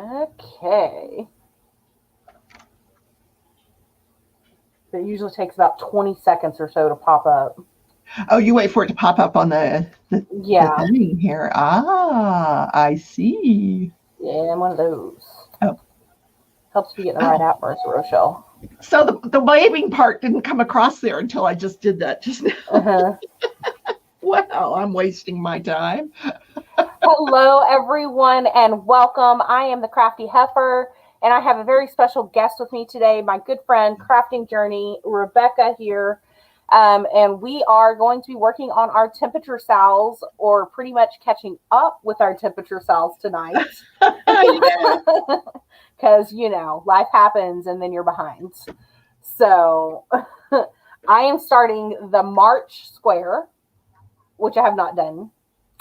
Okay. It usually takes about 20 seconds or so to pop up. Oh, you wait for it to pop up on the Yeah. thing here. Ah, I see. Yeah, I'm one of those. Oh. Helps you get in the right app, Marissa Rochelle. So the waving part didn't come across there until I just did that just now. Uh-huh. Well, I'm wasting my time. Hello, everyone, and welcome. I am the Crafty Heifer, and I have a very special guest with me today, my good friend, Crafting Journey, Rebecca here. And we are going to be working on our temperature sals, or pretty much catching up with our temperature sals tonight. Because, life happens and then you're behind. So I am starting the March square, which I have not done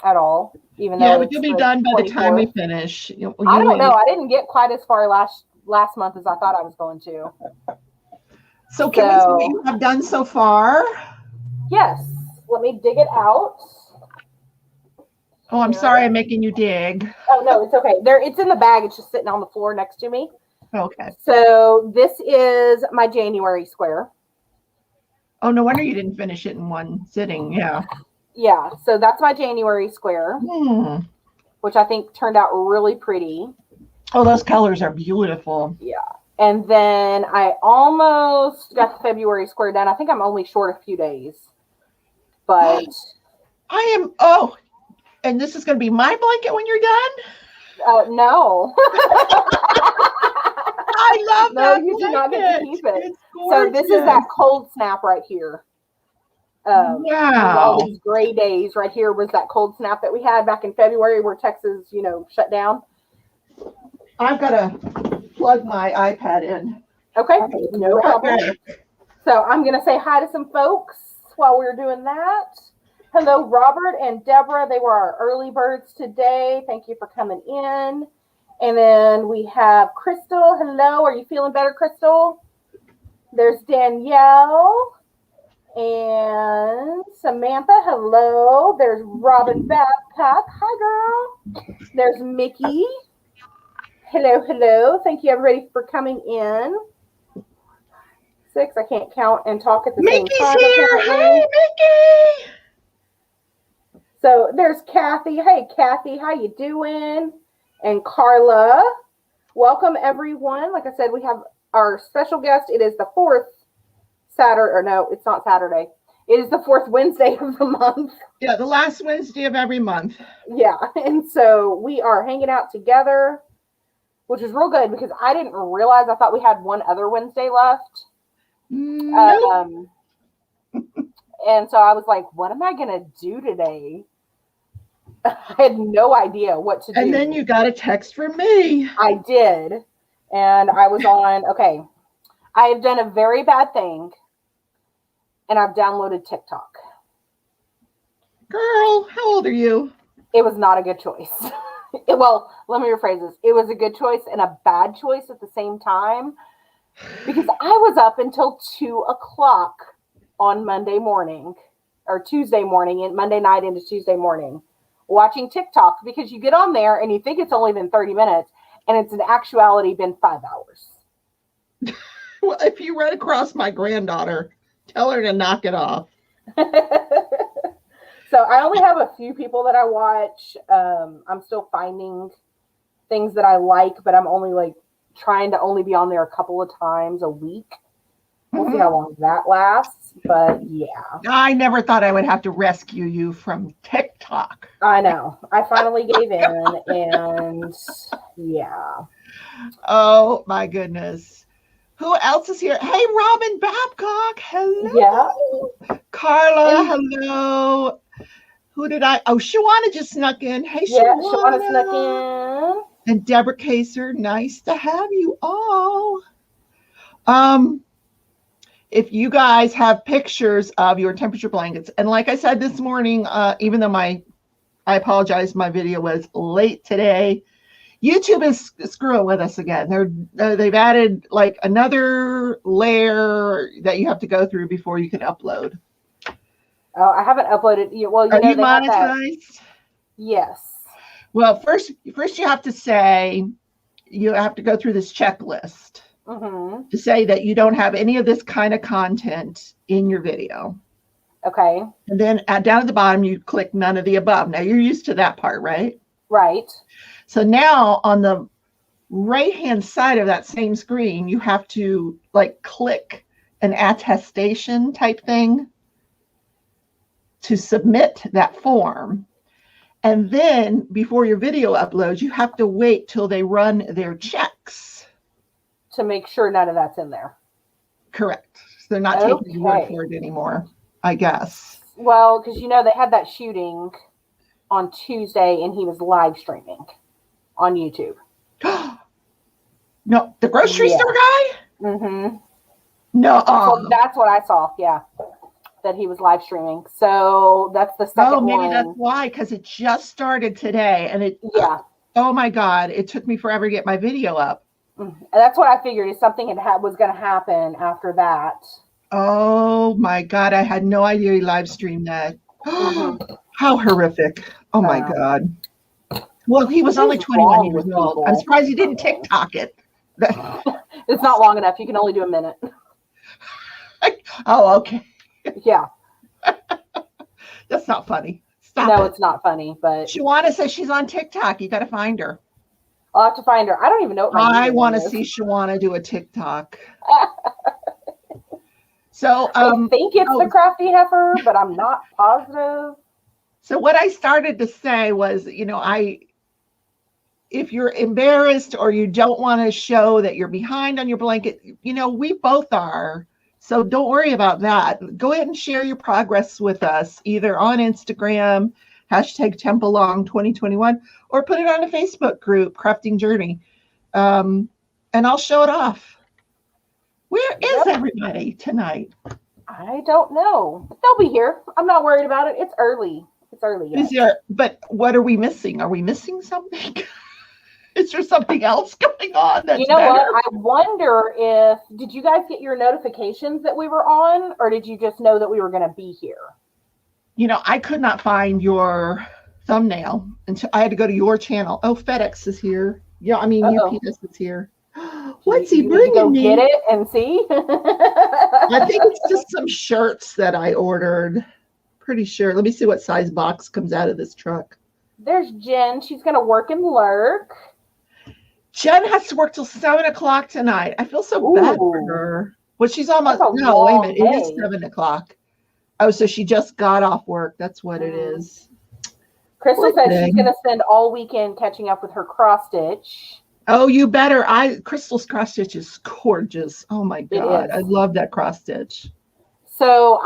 at all, even though but you'll be done by the time we finish. I don't know. I didn't get quite as far last month as I thought I was going to. So can we see what you have done so far? Yes. Let me dig it out. Oh, I'm sorry I'm making you dig. Oh, no, it's okay. It's in the bag. It's just sitting on the floor next to me. Okay. So this is my January square. Oh, no wonder you didn't finish it in one sitting. Yeah. Yeah. So that's my January square, which I think turned out really pretty. Oh, those colors are beautiful. Yeah. And then I almost got the February square done. I think I'm only short a few days. But and this is going to be my blanket when you're done? No. I love that. No, you do not get to keep it. So this is that cold snap right here. Wow. All these gray days right here was that cold snap that we had back in February where Texas, shut down. I've got to plug my iPad in. Okay, no problem. So I'm going to say hi to some folks while we're doing that. Hello, Robert and Deborah. They were our early birds today. Thank you for coming in. And then we have Crystal. Hello. Are you feeling better, Crystal? There's Danielle and Samantha. Hello. There's Robin Babcock. Hi, girl. There's Mickey. Hello, hello. Thank you, everybody, for coming in. 6. I can't count and talk at the same time. Mickey's here. Hi, Mickey. So there's Kathy. Hey, Kathy, how you doing? And Carla. Welcome, everyone. Like I said, we have our special guest. It is the fourth Saturday, or no, it's not Saturday. It is the fourth Wednesday of the month. Yeah, the last Wednesday of every month. Yeah, and so we are hanging out together, which is real good because I didn't realize. I thought we had one other Wednesday left. Nope. And so I was like, what am I going to do today? I had no idea what to do. And then you got a text from me. I did. And I was on, okay, I have done a very bad thing. And I've downloaded TikTok. Girl, how old are you? It was not a good choice. Well, let me rephrase this. It was a good choice and a bad choice at the same time. Because I was up until 2:00 on Monday morning or Tuesday morning and Monday night into Tuesday morning watching TikTok because you get on there and you think it's only been 30 minutes and it's in actuality been 5 hours. Well, if you run across my granddaughter, tell her to knock it off. So I only have a few people that I watch. I'm still finding things that I like, but I'm only trying to only be on there a couple of times a week. We'll see how long that lasts, but yeah. I never thought I would have to rescue you from TikTok. I know. I finally gave in, and yeah. Oh, my goodness. Who else is here? Hey, Robin Babcock. Hello. Yeah. Carla, hello. Who did I? Oh, Shawana just snuck in. Hey, yeah, Shawana. Shawana snuck in. And Deborah Kaser, nice to have you all. If you guys have pictures of your temperature blankets, and like I said this morning, even though I apologize, my video was late today. YouTube is screwing with us again. They've added another layer that you have to go through before you can upload. Oh, I haven't uploaded. Well, are you monetized? Yes. Well, first you have to say you have to go through this checklist Mm-hmm. to say that you don't have any of this kind of content in your video. Okay. And then down at the bottom, you click none of the above. Now you're used to that part, right? Right. So now on the right-hand side of that same screen, you have to like click an attestation type thing to submit that form. And then before your video uploads, you have to wait till they run their checks. To make sure none of that's in there. Correct. So they're not taking your word for it anymore, I guess. Well, because they had that shooting on Tuesday and he was live streaming on YouTube. No, the grocery store guy? Mm-hmm. No. That's what I saw, yeah. That he was live streaming. So that's the second one. Oh, maybe that's why, because it just started today. And oh my God, it took me forever to get my video up. And that's what I figured, is something was going to happen after that. Oh my God, I had no idea he live streamed that. Mm-hmm. How horrific. Oh my God. Well, he was only 21 years old. I'm surprised he didn't TikTok it. It's not long enough. You can only do a minute. Oh, okay. Yeah. That's not funny. Stop No, it. it's not funny, but Shawana says she's on TikTok. You got to find her. I'll have to find her. I don't even know what my I want to is. see Shawana do a TikTok. So I think it's the Crafty Heifer, but I'm not positive. So what I started to say was, if you're embarrassed or you don't want to show that you're behind on your blanket, we both are. So don't worry about that. Go ahead and share your progress with us, either on Instagram, #Tempalong2021, or put it on a Facebook group, Crafting Journey. And I'll show it off. Where is everybody tonight? I don't know. But they'll be here. I'm not worried about it. It's early. It's early yet. But what are we missing? Are we missing something? Is there something else going on? That's what? I wonder did you guys get your notifications that we were on, or did you just know that we were going to be here? I could not find your thumbnail until I had to go to your channel. Oh, FedEx is here. Yeah, I mean, UPS is here. What's he bringing me? Get it and see. I think it's just some shirts that I ordered. Pretty sure. Let me see what size box comes out of this truck. There's Jen. She's going to work and lurk. Jen has to work till 7 o'clock tonight. I feel so bad for her. Well, she's almost, no, wait a minute. It is 7 o'clock. Oh, so she just got off work. That's what it is. Crystal said she's going to spend all weekend catching up with her cross stitch. Oh, you better. Crystal's cross stitch is gorgeous. Oh my God. I love that cross stitch. So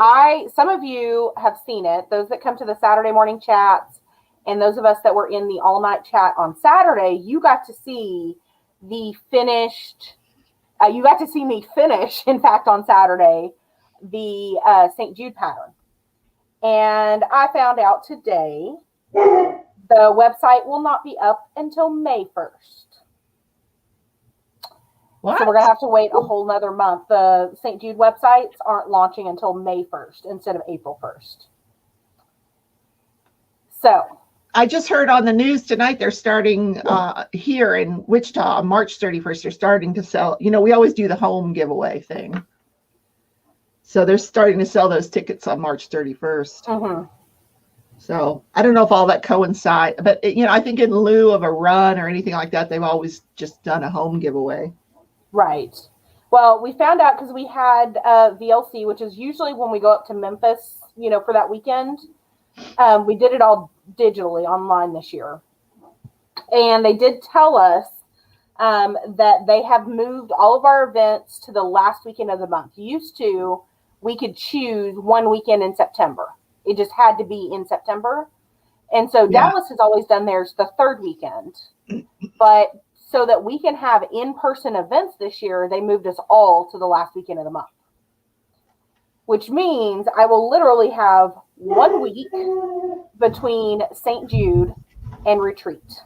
some of you have seen it. Those that come to the Saturday morning chats, and those of us that were in the all night chat on Saturday, you got to see the finished, you got to see me finish, in fact, on Saturday, the St. Jude pattern. And I found out today the website will not be up until May 1st. What? So we're going to have to wait a whole nother month. The St. Jude websites aren't launching until May 1st instead of April 1st. So I just heard on the news tonight they're starting here in Wichita on March 31st. They're starting to sell, we always do the home giveaway thing. So they're starting to sell those tickets on March 31st. Mm-hmm. So I don't know if all that coincides, but I think in lieu of a run or anything like that, they've always just done a home giveaway. Right. Well, we found out because we had VLC, which is usually when we go up to Memphis, for that weekend. We did it all digitally online this year. And they did tell us that they have moved all of our events to the last weekend of the month. Used to, we could choose one weekend in September. It just had to be in September. And so Dallas has always done theirs the third weekend. But so that we can have in-person events this year, they moved us all to the last weekend of the month. Which means I will literally have 1 week between St. Jude and Retreat.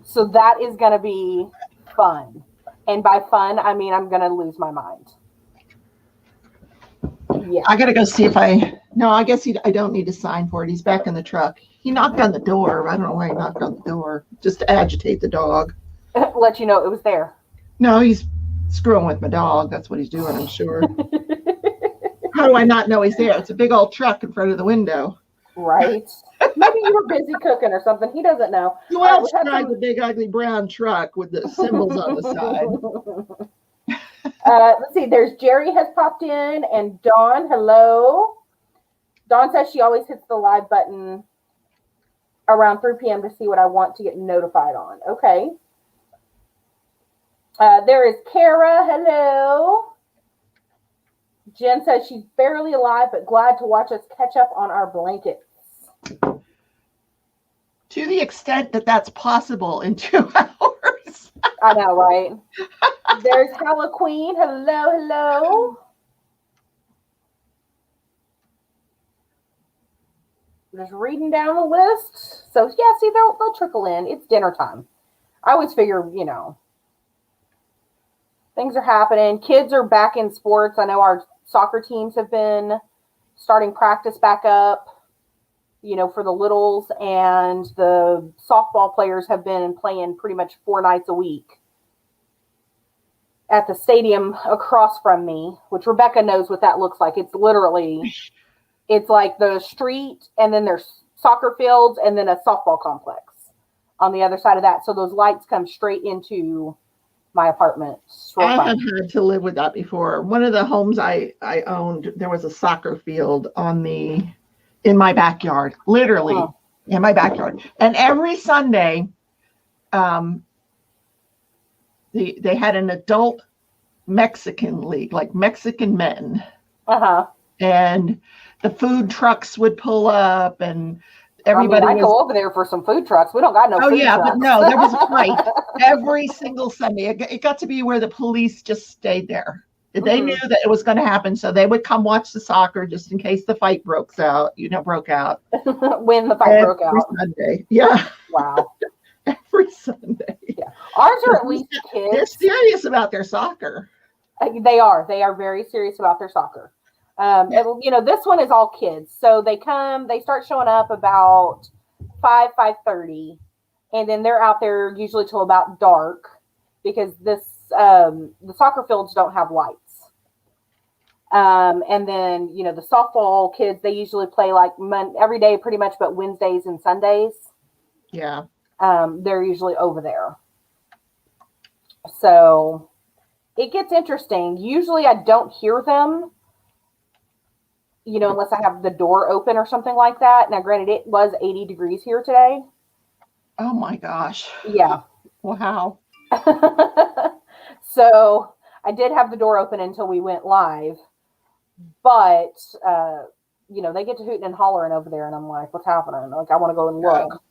So that is going to be fun. And by fun, I mean I'm going to lose my mind. Yeah. I got to go see if I guess I don't need to sign for it. He's back in the truck. He knocked on the door. I don't know why he knocked on the door. Just to agitate the dog. Let you know it was there. No, he's screwing with my dog. That's what he's doing, I'm sure. How do I not know he's there? It's a big old truck in front of the window. Right. Maybe you were busy cooking or something. He doesn't know. Who else drives the big ugly brown truck with the symbols on the side? Let's see. There's Jerry has popped in, and Dawn. Hello. Dawn says she always hits the live button around 3 p.m. to see what I want to get notified on. Okay. There is Kara. Hello. Jen says she's barely alive, but glad to watch us catch up on our blankets. To the extent that that's possible in 2 hours. I know, right? There's Halla Queen. Hello, hello. Just reading down the list. So yeah, see, they'll trickle in. It's dinner time. I always figure, you know, things are happening. Kids are back in sports. I know our soccer teams have been starting practice back up, you know, for the littles, and the softball players have been playing pretty much 4 nights a week at the stadium across from me, which Rebecca knows what that looks like. It's literally, it's like the street, and then there's soccer fields, and then a softball complex on the other side of that. So those lights come straight into my apartment. I have had to live with that before. One of the homes I owned, there was a soccer field in my backyard, literally in my backyard. And every Sunday, they had an adult Mexican league, like Mexican men. And the food trucks would pull up, and everybody I go over there for some food trucks. We don't got no food trucks. But no, there was a fight every single Sunday. It got to be where the police just stayed there. They knew that it was going to happen, so they would come watch the soccer just in case the fight broke out. When the fight broke out. Every Sunday. Yeah. Wow. Every Sunday. Yeah. Ours are at least kids. They're serious about their soccer. They are. They are very serious about their soccer. You know, this one is all kids. So they start showing up about 5:30, and then they're out there usually till about dark, because the soccer fields don't have lights. And then, you know, the softball kids, they usually play like every day pretty much, but Wednesdays and Sundays. Yeah. They're usually over there. So it gets interesting. Usually I don't hear them, you know, unless I have the door open or something like that. Now, granted, it was 80 degrees here today. Oh my gosh. Yeah. Wow. So I did have the door open until we went live, but, you know, they get to hooting and hollering over there, and I'm like, what's happening? Like, I want to go and look.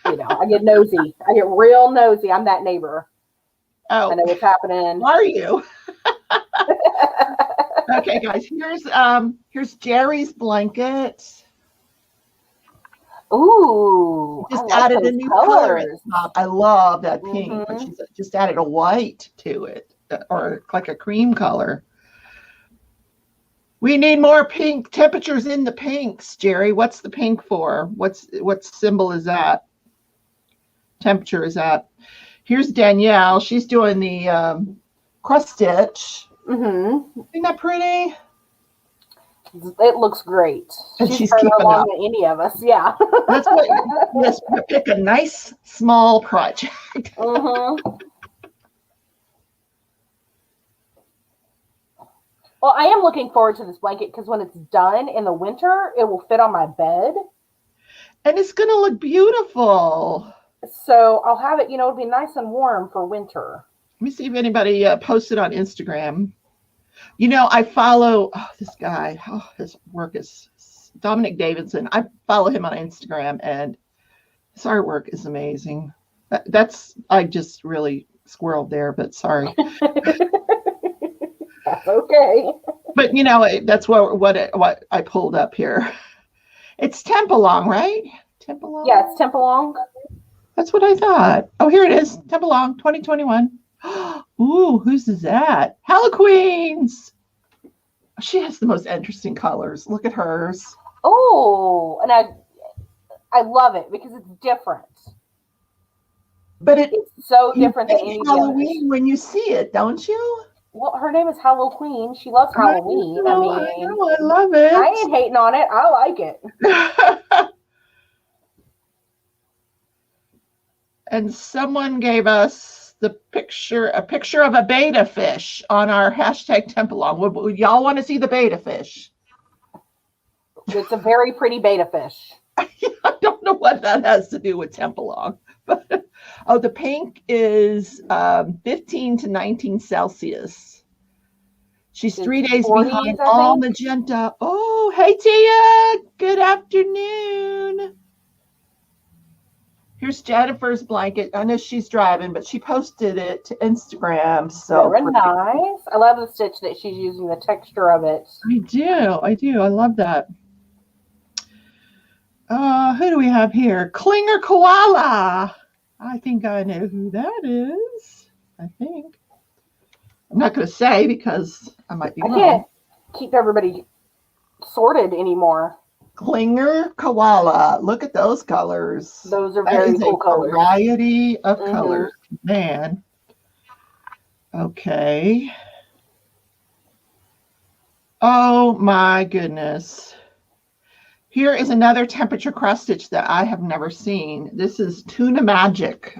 You know, I get nosy. I get real nosy. I'm that neighbor. Oh, I know what's happening. Are you? Okay, guys. Here's Jerry's blanket. Ooh, Just added a new color at the top. I love that pink, but she's just added a white to it, or like a cream color. We need more pink temperatures in the pinks, Jerry. What's the pink for? What symbol is that? Temperature is that? Here's Danielle. She's doing the cross stitch. Isn't that pretty? It looks great. And she's further keeping along up. than any of us. Yeah. That's what. Let's pick a nice small project. Well, I am looking forward to this blanket, because when it's done in the winter, it will fit on my bed. And it's going to look beautiful. So I'll have it, you know, it'll be nice and warm for winter. Let me see if anybody posted on Instagram. You know, I follow this guy. Oh, his work is Dominic Davidson. I follow him on Instagram, and his artwork is amazing. I just really squirreled there, but sorry. That's okay. But you know, that's what I pulled up here. It's Tempalong, right? Tempalong. Yeah, it's Tempalong. That's what I thought. Oh, here it is. Tempalong 2021. Ooh, whose is that? Halla Queens. She has the most interesting colors. Look at hers. Oh, and I love it because it's different. But it's so different than any Halloween when you see it, don't you? Well, her name is Hallow Queen. She loves Halloween. I love it. I ain't hating on it. I like it. And someone gave us a picture of a betta fish on our hashtag Tempalong. Would y'all want to see the betta fish? It's a very pretty betta fish. I don't know what that has to do with Tempalong. But, the pink is 15 to 19 Celsius. She's 3 days 40s, behind all magenta. Oh, hey, Tia. Good afternoon. Here's Jennifer's blanket. I know she's driving, but she posted it to Instagram. So very nice. I love the stitch that she's using, the texture of it. I do. I love that. Who do we have here? Klinger Koala. I think I know who that is. I think. I'm not going to say because I might be wrong. I can't keep everybody sorted anymore. Klinger Koala. Look at those colors. Those are very cool colors. Variety of colors. Man. Okay. Oh my goodness. Here is another temperature cross stitch that I have never seen. This is Tuna Magic.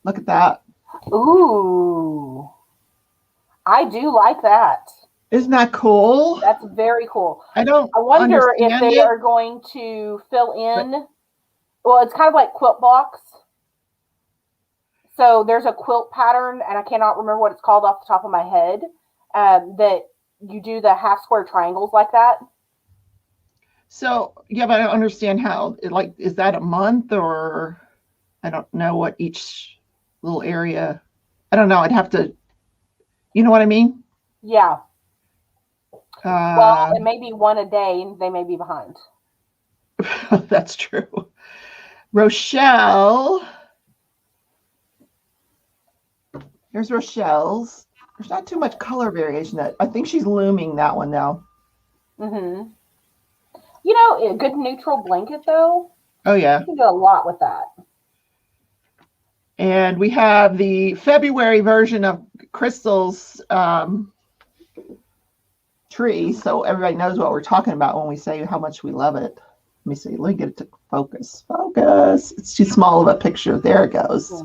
Look at that. Ooh. I do like that. Isn't that cool? That's very cool. I wonder if they are going to fill in. Well, it's kind of like quilt blocks. So there's a quilt pattern, and I cannot remember what it's called off the top of my head, that you do the half square triangles like that. So, yeah, but I don't understand how, is that a month, or I don't know what each little area, I don't know. I'd have to, you know what I mean? Yeah. Well, it may be one a day, and they may be behind. That's true. Rochelle. Here's Rochelle's. There's not too much color variation. I think she's looming that one now. Mm-hmm. You know, a good neutral blanket, though. Oh, yeah. You can do a lot with that. And we have the February version of Crystal's tree, so everybody knows what we're talking about when we say how much we love it. Let me see. Let me get it to focus. Focus. It's too small of a picture. There it goes.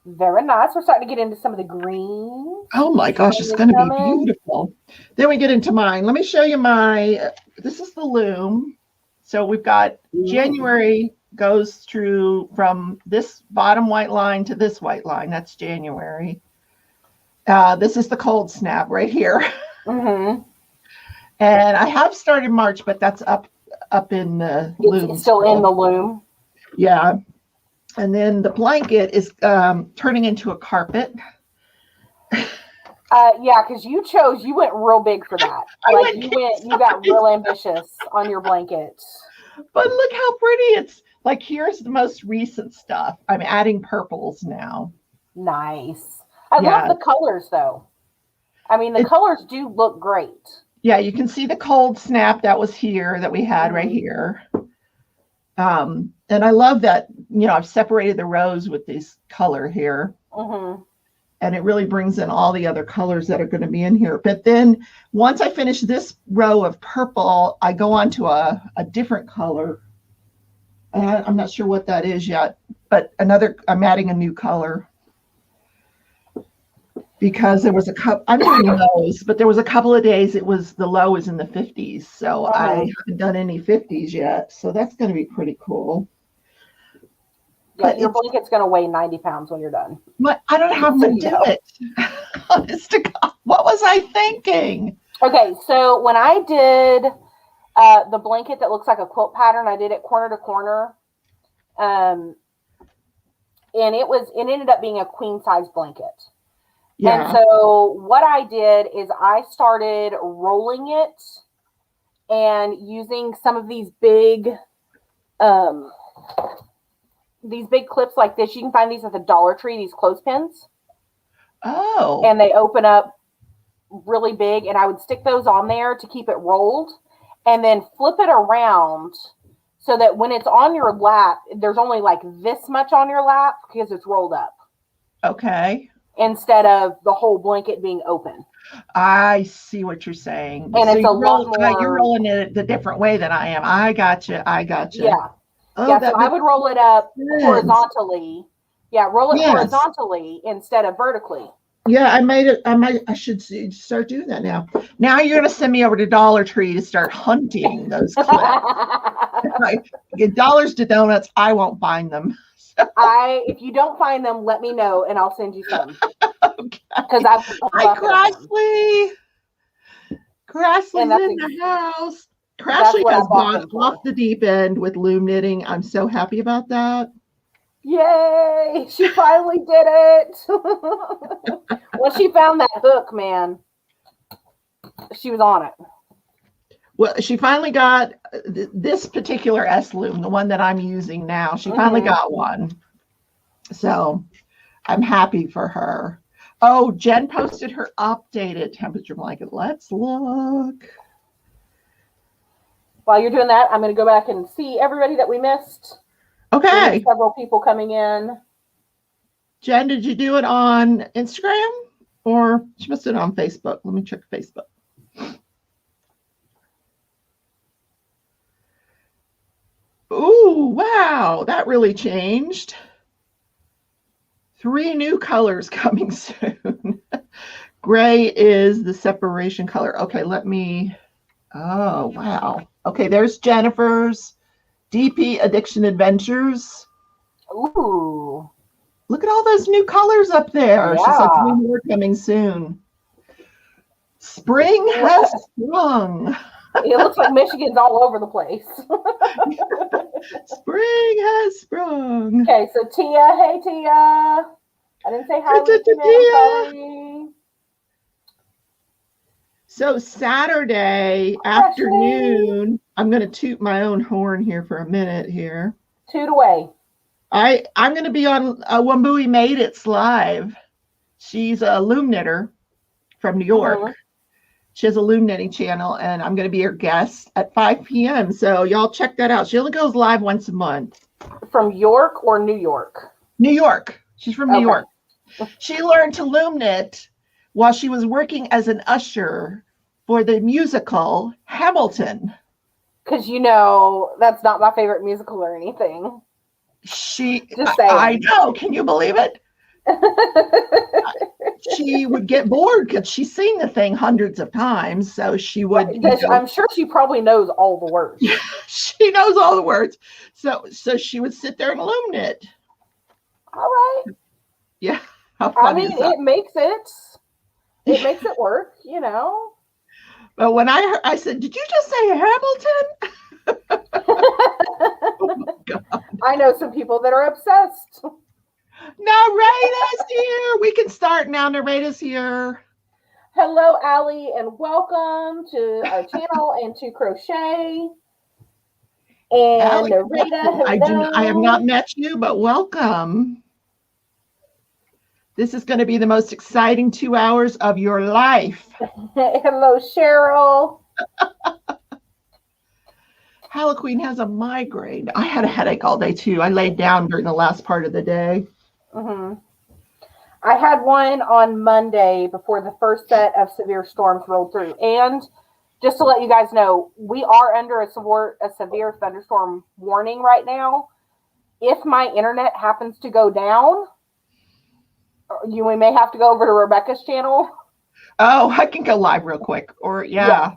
Very nice. We're starting to get into some of the greens. Oh my gosh, it's going to be beautiful. Then we get into mine. Let me show you my, this is the loom. So we've got January goes through from this bottom white line to this white line. That's January. This is the cold snap right here. Mm-hmm. And I have started March, but that's up in the loom. It's still in the loom. Yeah. And then the blanket is turning into a carpet. Yeah, because you went real big for that. You got real ambitious on your blanket. But look how pretty it's. Like, here's the most recent stuff. I'm adding purples now. Nice. I love the colors, though. I mean, the colors do look great. Yeah, you can see the cold snap that was here, that we had right here. And I love that, I've separated the rows with this color here. Mm-hmm. And it really brings in all the other colors that are going to be in here. But then once I finish this row of purple, I go on to a different color. I'm not sure what that is yet, but I'm adding a new color. Because there was I'm doing lows, but there was a couple of days the low is in the 50s. So I haven't done any 50s yet. So that's going to be pretty cool. Yeah, your blanket's going to weigh 90 pounds when you're done. But I don't have to do it. Honest to God, what was I thinking? Okay, so when I did the blanket that looks like a quilt pattern, I did it corner to corner. And it ended up being a queen size blanket. Yeah. And so what I did is I started rolling it and using some of these big clips like this. You can find these at the Dollar Tree, these clothespins. Oh. And they open up really big, and I would stick those on there to keep it rolled and then flip it around so that when it's on your lap, there's only like this much on your lap because it's rolled up. Okay. Instead of the whole blanket being open. I see what you're saying. And so it's a lot more. You're rolling it the different way than I am. I gotcha. Yeah. Oh, yeah. So I would roll it up sense. horizontally. Yeah. Roll it horizontally instead of vertically. Yeah, I should start doing that now. Now you're going to send me over to Dollar Tree to start hunting those clips. Dollars to donuts, I won't find them. If you don't find them, let me know and I'll send you some. Okay. Because Hi, Crossley. Crossley's in the house. Crossley has gone off the deep end with loom knitting. I'm so happy about that. Yay! She finally did it. When she found that hook, man, she was on it. Well, she finally got this particular S loom, the one that I'm using now. She finally got one. So I'm happy for her. Oh, Jen posted her updated temperature blanket. Let's look. While you're doing that, I'm going to go back and see everybody that we missed. Okay. Several people coming in. Jen, did you do it on Instagram or she must have done it on Facebook? Let me check Facebook. Ooh, wow, that really changed. 3 new colors coming soon. Gray is the separation color. Okay, oh, wow. Okay, there's Jennifer's DP Addiction Adventures. Ooh. Look at all those new colors up there. Yeah. She said 3 more coming soon. Spring has sprung. It looks like Michigan's all over the place. Spring has sprung. Okay, so Tia, hey Tia. I didn't say hi. Tia. So Saturday afternoon, I'm going to toot my own horn here for a minute here. Toot away. I'm going to be on Wambui Made It's live. She's a loom knitter from New York. She has a loom knitting channel, and I'm going to be her guest at 5 p.m. So y'all check that out. She only goes live once a month. From York or New York? New York. She's from New York. She learned to loom knit while she was working as an usher for the musical Hamilton. Because that's not my favorite musical or anything. I know. Can you believe it? She would get bored because she's seen the thing hundreds of times. So she would. I'm sure she probably knows all the words. She knows all the words. So she would sit there and loom knit. All right. Yeah. I mean, it makes it work, But when I said, "Did you just say Hamilton?" Oh my God. I know some people that are obsessed. Narrator's here. We can start now. Narrator's here. Hello, Allie, and welcome to our channel and to Crochet. And Allie, Narrator, I have not met you, but welcome. This is going to be the most exciting 2 hours of your life. Hello, Cheryl. Halloween has a migraine. I had a headache all day too. I laid down during the last part of the day. I had one on Monday before the first set of severe storms rolled through. And just to let you guys know, we are under a severe thunderstorm warning right now. If my internet happens to go down, we may have to go over to Rebecca's channel. Oh, I can go live real quick. Or yeah.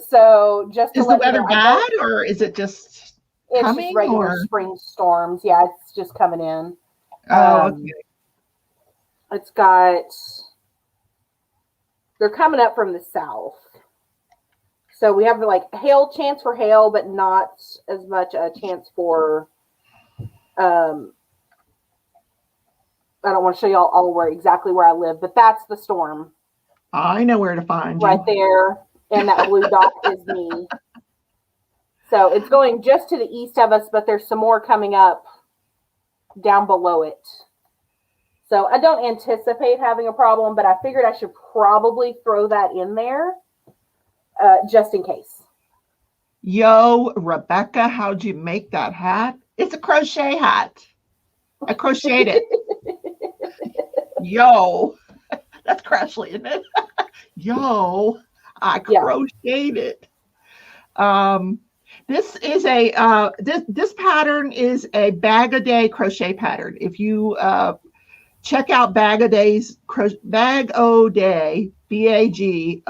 So just to is the weather bad, or is it just coming? Just regular spring storms. Yeah, it's just coming in. Okay. They're coming up from the south. So we have chance for hail, but not as much a chance for, I don't want to show y'all all exactly where I live, but that's the storm. I know where to find you. Right there. And that blue dot is me. So it's going just to the east of us, but there's some more coming up down below it. So I don't anticipate having a problem, but I figured I should probably throw that in there just in case. Yo, Rebecca, how'd you make that hat? It's a crochet hat. I crocheted it. Yo, that's Crashly, isn't it? Yo, I crocheted it. This is a this pattern is a Bag-O-Day crochet pattern. If you check out Bag-O-Day's Bag-O-Day, Bagoday.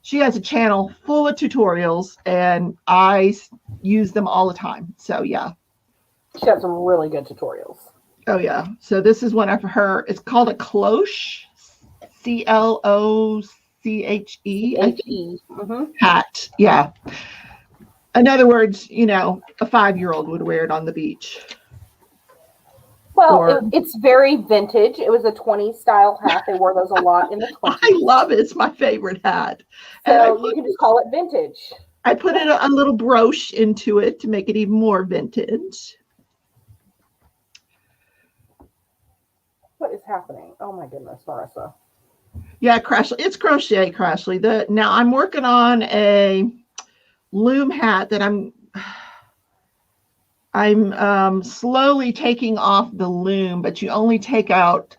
She has a channel full of tutorials, and I use them all the time. So yeah, she has some really good tutorials. Oh yeah. So this is one of her. It's called a cloche, Cloche. Hat. Yeah. In other words, a 5-year-old would wear it on the beach. Well, it's very vintage. It was a 20s style hat. They wore those a lot in the 20s. I love it. It's my favorite hat. So you can just call it vintage. I put a little brooch into it to make it even more vintage. What is happening? Oh my goodness, Marissa. Yeah, Crashly. It's crochet, Crashly. Now I'm working on a loom hat that I'm slowly taking off the loom, but you only take out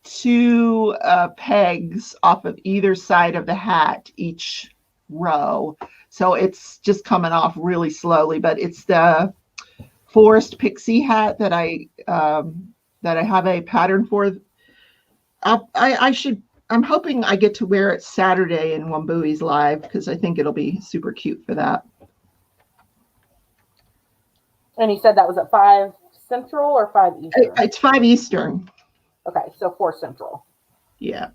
2 pegs off of either side of the hat each row. So it's just coming off really slowly, but it's the Forest Pixie hat that I have a pattern for. I'm hoping I get to wear it Saturday in Wambui's live, because I think it'll be super cute for that. And he said that was at 5 Central or 5 Eastern? It's 5 Eastern. Okay, so 4 Central. Yeah.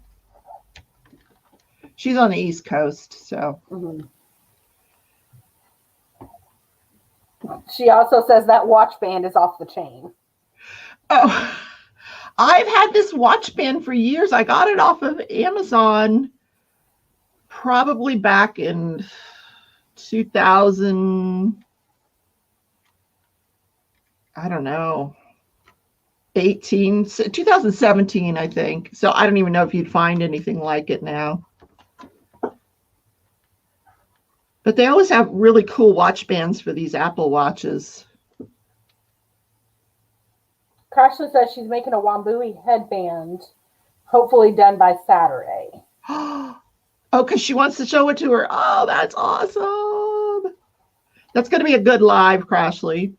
She's on the East Coast, so. Mm-hmm. She also says that watch band is off the chain. Oh, I've had this watch band for years. I got it off of Amazon probably back in 2000. I don't know, 2017, I think. So I don't even know if you'd find anything like it now. But they always have really cool watch bands for these Apple Watches. Crashly says she's making a Wambui headband, hopefully done by Saturday. Oh, because she wants to show it to her. Oh, that's awesome. That's going to be a good live, Crashly.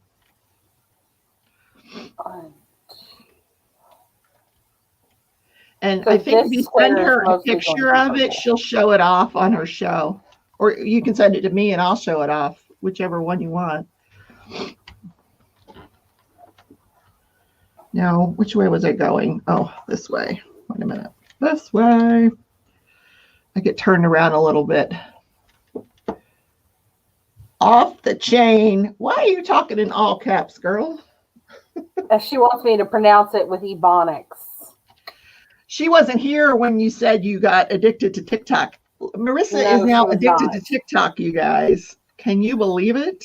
And so I think if you send her a picture of it, she'll show it off on her show. Or you can send it to me and I'll show it off, whichever one you want. Now, which way was I going? Oh, this way. Wait a minute. This way. I get turned around a little bit. Off the chain. Why are you talking in all caps, girl? She wants me to pronounce it with Ebonics. She wasn't here when you said you got addicted to TikTok. Marissa is now addicted to TikTok, you guys. Can you believe it?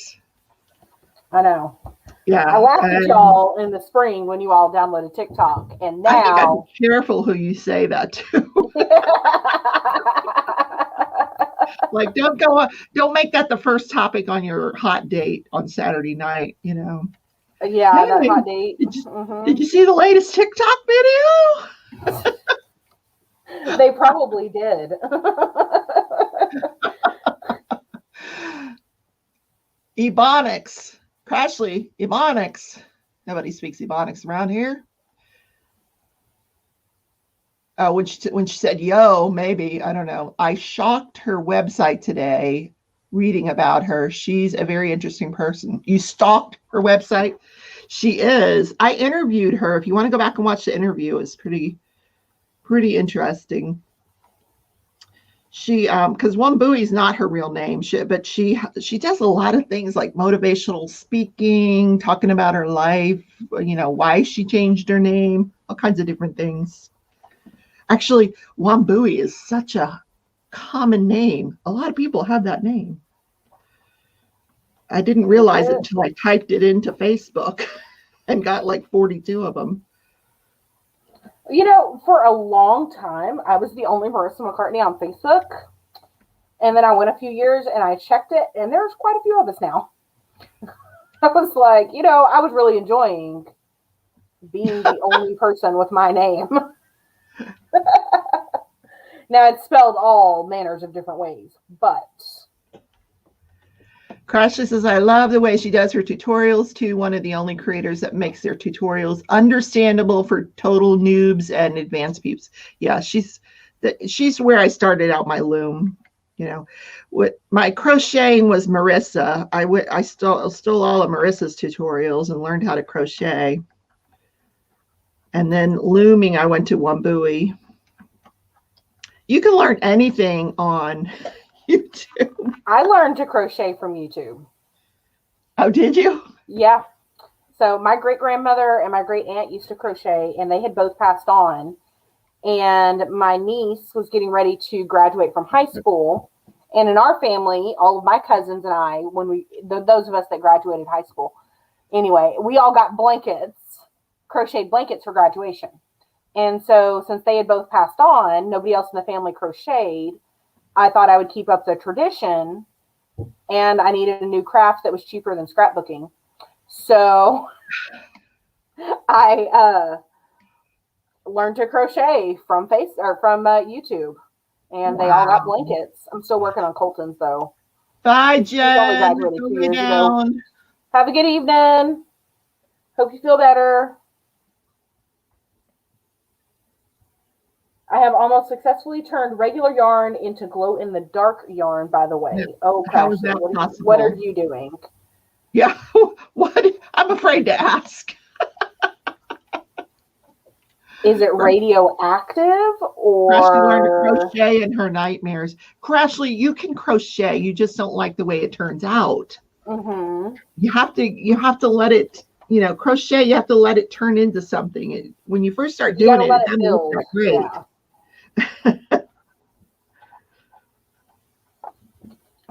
I know. Yeah. I laughed at y'all in the spring when you all downloaded TikTok, and now I think I'm careful who you say that to. Like, don't make that the first topic on your hot date on Saturday night, Yeah, hey, that hot date. Did you see the latest TikTok video? They probably did. Ebonics. Crashly, Ebonics. Nobody speaks Ebonics around here. When she said, yo, maybe, I don't know. I shocked her website today reading about her. She's a very interesting person. You stalked her website? She is. I interviewed her. If you want to go back and watch the interview, it's pretty interesting. She, because Wambui is not her real name, but she does a lot of things like motivational speaking, talking about her life, why she changed her name, all kinds of different things. Actually, Wambui is such a common name. A lot of people have that name. I didn't realize it until I typed it into Facebook and got like 42 of them. For a long time, I was the only Marissa McCartney on Facebook. And then I went a few years and I checked it, and there's quite a few of us now. I was like, I was really enjoying being the only person with my name. Now, it's spelled all manners of different ways, but... Crashly says, I love the way she does her tutorials too. One of the only creators that makes their tutorials understandable for total noobs and advanced peeps. Yeah, she's where I started out my loom. What my crocheting was Marissa. I stole all of Marissa's tutorials and learned how to crochet. And then looming, I went to Wambui. You can learn anything on YouTube. I learned to crochet from YouTube. Oh, did you? Yeah. So my great-grandmother and my great-aunt used to crochet, and they had both passed on. And my niece was getting ready to graduate from high school. And in our family, all of my cousins and I, those of us that graduated high school, anyway, we all got crocheted blankets for graduation. And so since they had both passed on, nobody else in the family crocheted. I thought I would keep up the tradition, and I needed a new craft that was cheaper than scrapbooking. So I learned to crochet from YouTube, and they all got blankets. I'm still working on Colton's though. Bye, Jen. Only graduated 2 years ago. Have a good evening. Hope you feel better. I have almost successfully turned regular yarn into glow-in-the-dark yarn, by the way. Oh, how is that possible? What are you doing? Yeah, what? I'm afraid to ask. Is it radioactive or? Crashly learned to crochet in her nightmares. Crashly, you can crochet. You just don't like the way it turns out. Mm-hmm. You have to let it. Crochet. You have to let it turn into something. When you first start doing it doesn't look that great. Yeah.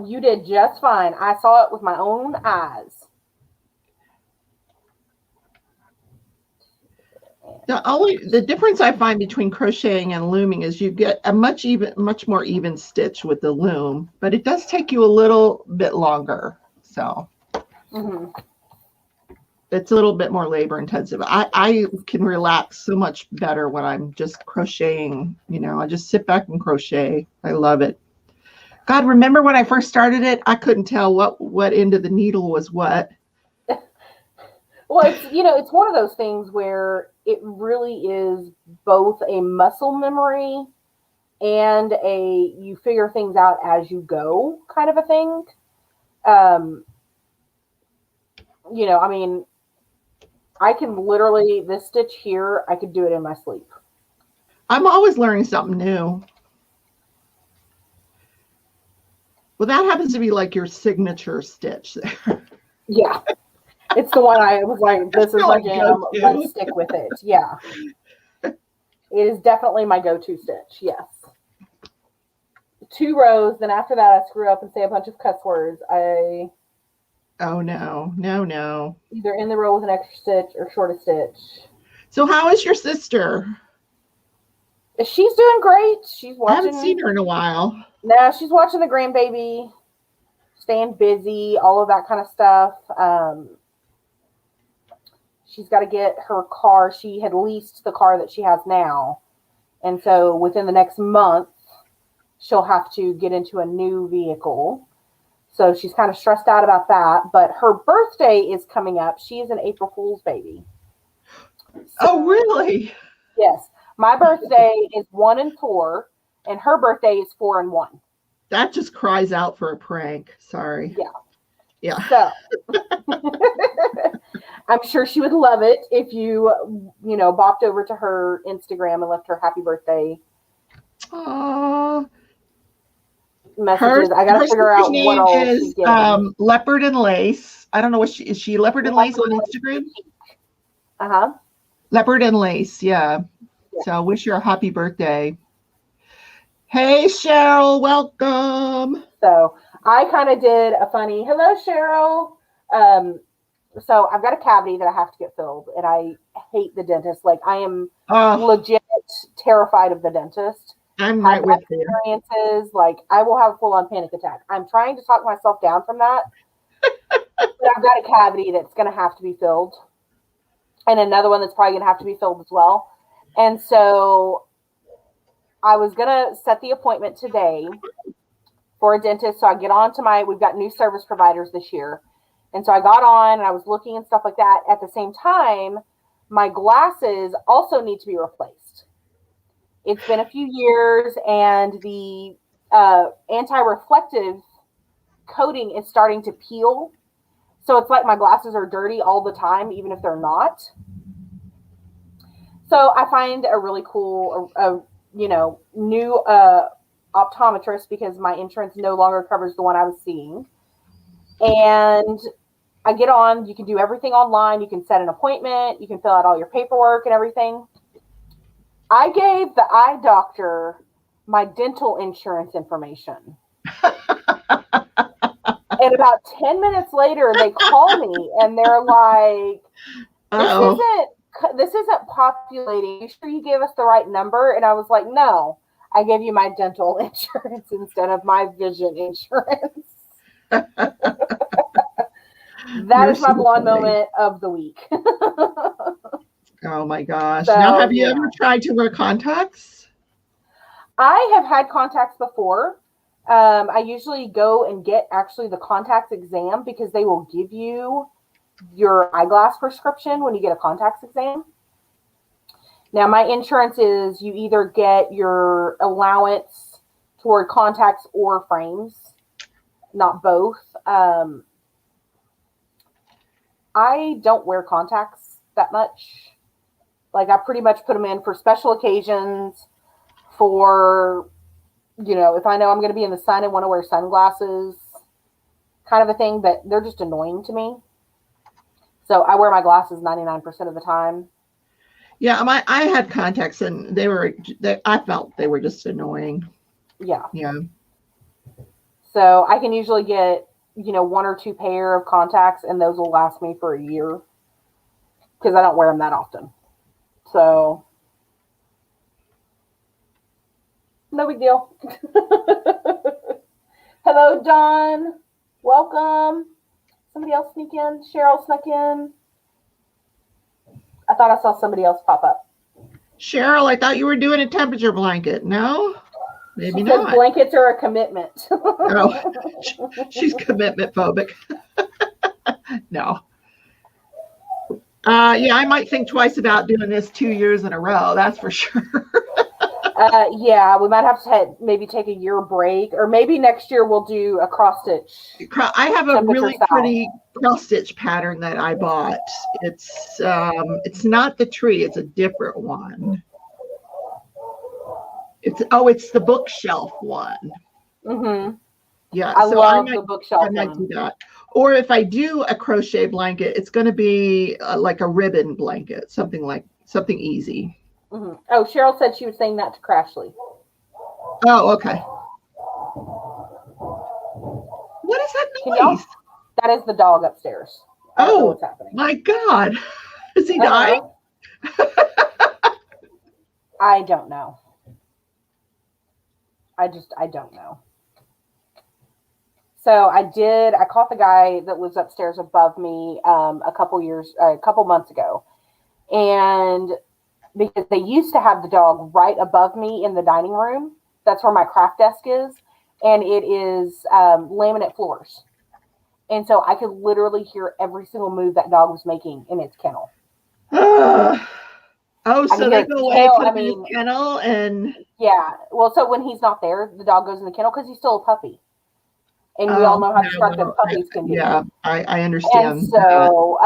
You did just fine. I saw it with my own eyes. The difference I find between crocheting and looming is you get a much more even stitch with the loom, but it does take you a little bit longer. So it's a little bit more labor intensive. I can relax so much better when I'm just crocheting. I just sit back and crochet. I love it. God, remember when I first started it? I couldn't tell what end of the needle was what. Well, it's one of those things where it really is both a muscle memory and you figure things out as you go kind of a thing. I mean, I can literally, this stitch here, I could do it in my sleep. I'm always learning something new. Well, that happens to be like your signature stitch there. Yeah. It's the one I was like, this is my jam. Let's stick with it. Yeah. It is definitely my go-to stitch. Yes. 2 rows. Then after that, I screw up and say a bunch of cuss words. Oh, no. Either in the row with an extra stitch or short a stitch. So how is your sister? She's doing great. She's watching. I haven't seen her in a while. No, she's watching the grandbaby, staying busy, all of that kind of stuff. She's got to get her car. She had leased the car that she has now. And so within the next month, she'll have to get into a new vehicle. So she's kind of stressed out about that. But her birthday is coming up. She is an April Fool's baby. Oh, really? Yes. My birthday is 1 and 4, and her birthday is 4 and 1. That just cries out for a prank. Sorry. Yeah. So I'm sure she would love it if you bopped over to her Instagram and left her happy birthday. Aww. Messages. I gotta figure out what all she's getting. Leopard and Lace. I don't know what is she Leopard and Lace on Instagram? Leopard and Lace, yeah. So I wish you a happy birthday. Hey Cheryl, welcome. So I kind of did a funny hello Cheryl. So I've got a cavity that I have to get filled, and I hate the dentist. Like I am legit terrified of the dentist. I'm had right bad with you. experiences, like I will have a full on panic attack. I'm trying to talk myself down from that, but I've got a cavity that's going to have to be filled, and another one that's probably going to have to be filled as well. And so I was going to set the appointment today for a dentist. So I get on to we've got new service providers this year. And so I got on and I was looking and stuff like that. At the same time, my glasses also need to be replaced. It's been a few years and the anti-reflective coating is starting to peel. So it's like my glasses are dirty all the time, even if they're not. So I find a really cool, new optometrist because my insurance no longer covers the one I was seeing. And I get on, you can do everything online. You can set an appointment. You can fill out all your paperwork and everything. I gave the eye doctor my dental insurance information. And about 10 minutes later, they call me and they're like, this isn't populating. You sure you gave us the right number? And I was like, no, I gave you my dental insurance instead of my vision insurance. That is my blonde moment of the week. Oh my gosh. So, now, have you ever tried to wear contacts? I have had contacts before. I usually go and get actually the contacts exam because they will give you your eyeglass prescription when you get a contacts exam. Now, my insurance is you either get your allowance toward contacts or frames, not both. I don't wear contacts that much. Like, I pretty much put them in for special occasions, for, if I know I'm going to be in the sun and want to wear sunglasses, kind of a thing, but they're just annoying to me. So I wear my glasses 99% of the time. Yeah, I had contacts and I felt they were just annoying. Yeah. Yeah. So I can usually get, one or two pair of contacts and those will last me for a year because I don't wear them that often. So no big deal. Hello, John. Welcome. Somebody else sneak in. Cheryl snuck in. I thought I saw somebody else pop up. Cheryl, I thought you were doing a temperature blanket. No? Maybe she not. Says blankets are a commitment. Oh, she's commitment phobic. No. Yeah, I might think twice about doing this 2 years in a row. That's for sure. Yeah, we might have to maybe take a year break, or maybe next year we'll do a cross stitch. I have a really pretty cross stitch pattern that I bought. It's not the tree; it's a different one. It's the bookshelf one. Mm-hmm. Yeah, I love the bookshelf. I might do that. Or if I do a crochet blanket, it's going to be like a ribbon blanket, something easy. Mm-hmm. Oh, Cheryl said she was saying that to Crashly. Oh, okay. What is that noise? That is the dog upstairs. I don't know what's happening. My God. Is he dying? I don't know. I don't know. So I caught the guy that lives upstairs above me a couple months ago. And because they used to have the dog right above me in the dining room. That's where my craft desk is. And it is laminate floors. And so I could literally hear every single move that dog was making in its kennel. So they go away, put him in his kennel and... Yeah. Well, so when he's not there, the dog goes in the kennel because he's still a puppy. And we all know how destructive puppies can be. Yeah, I understand. And so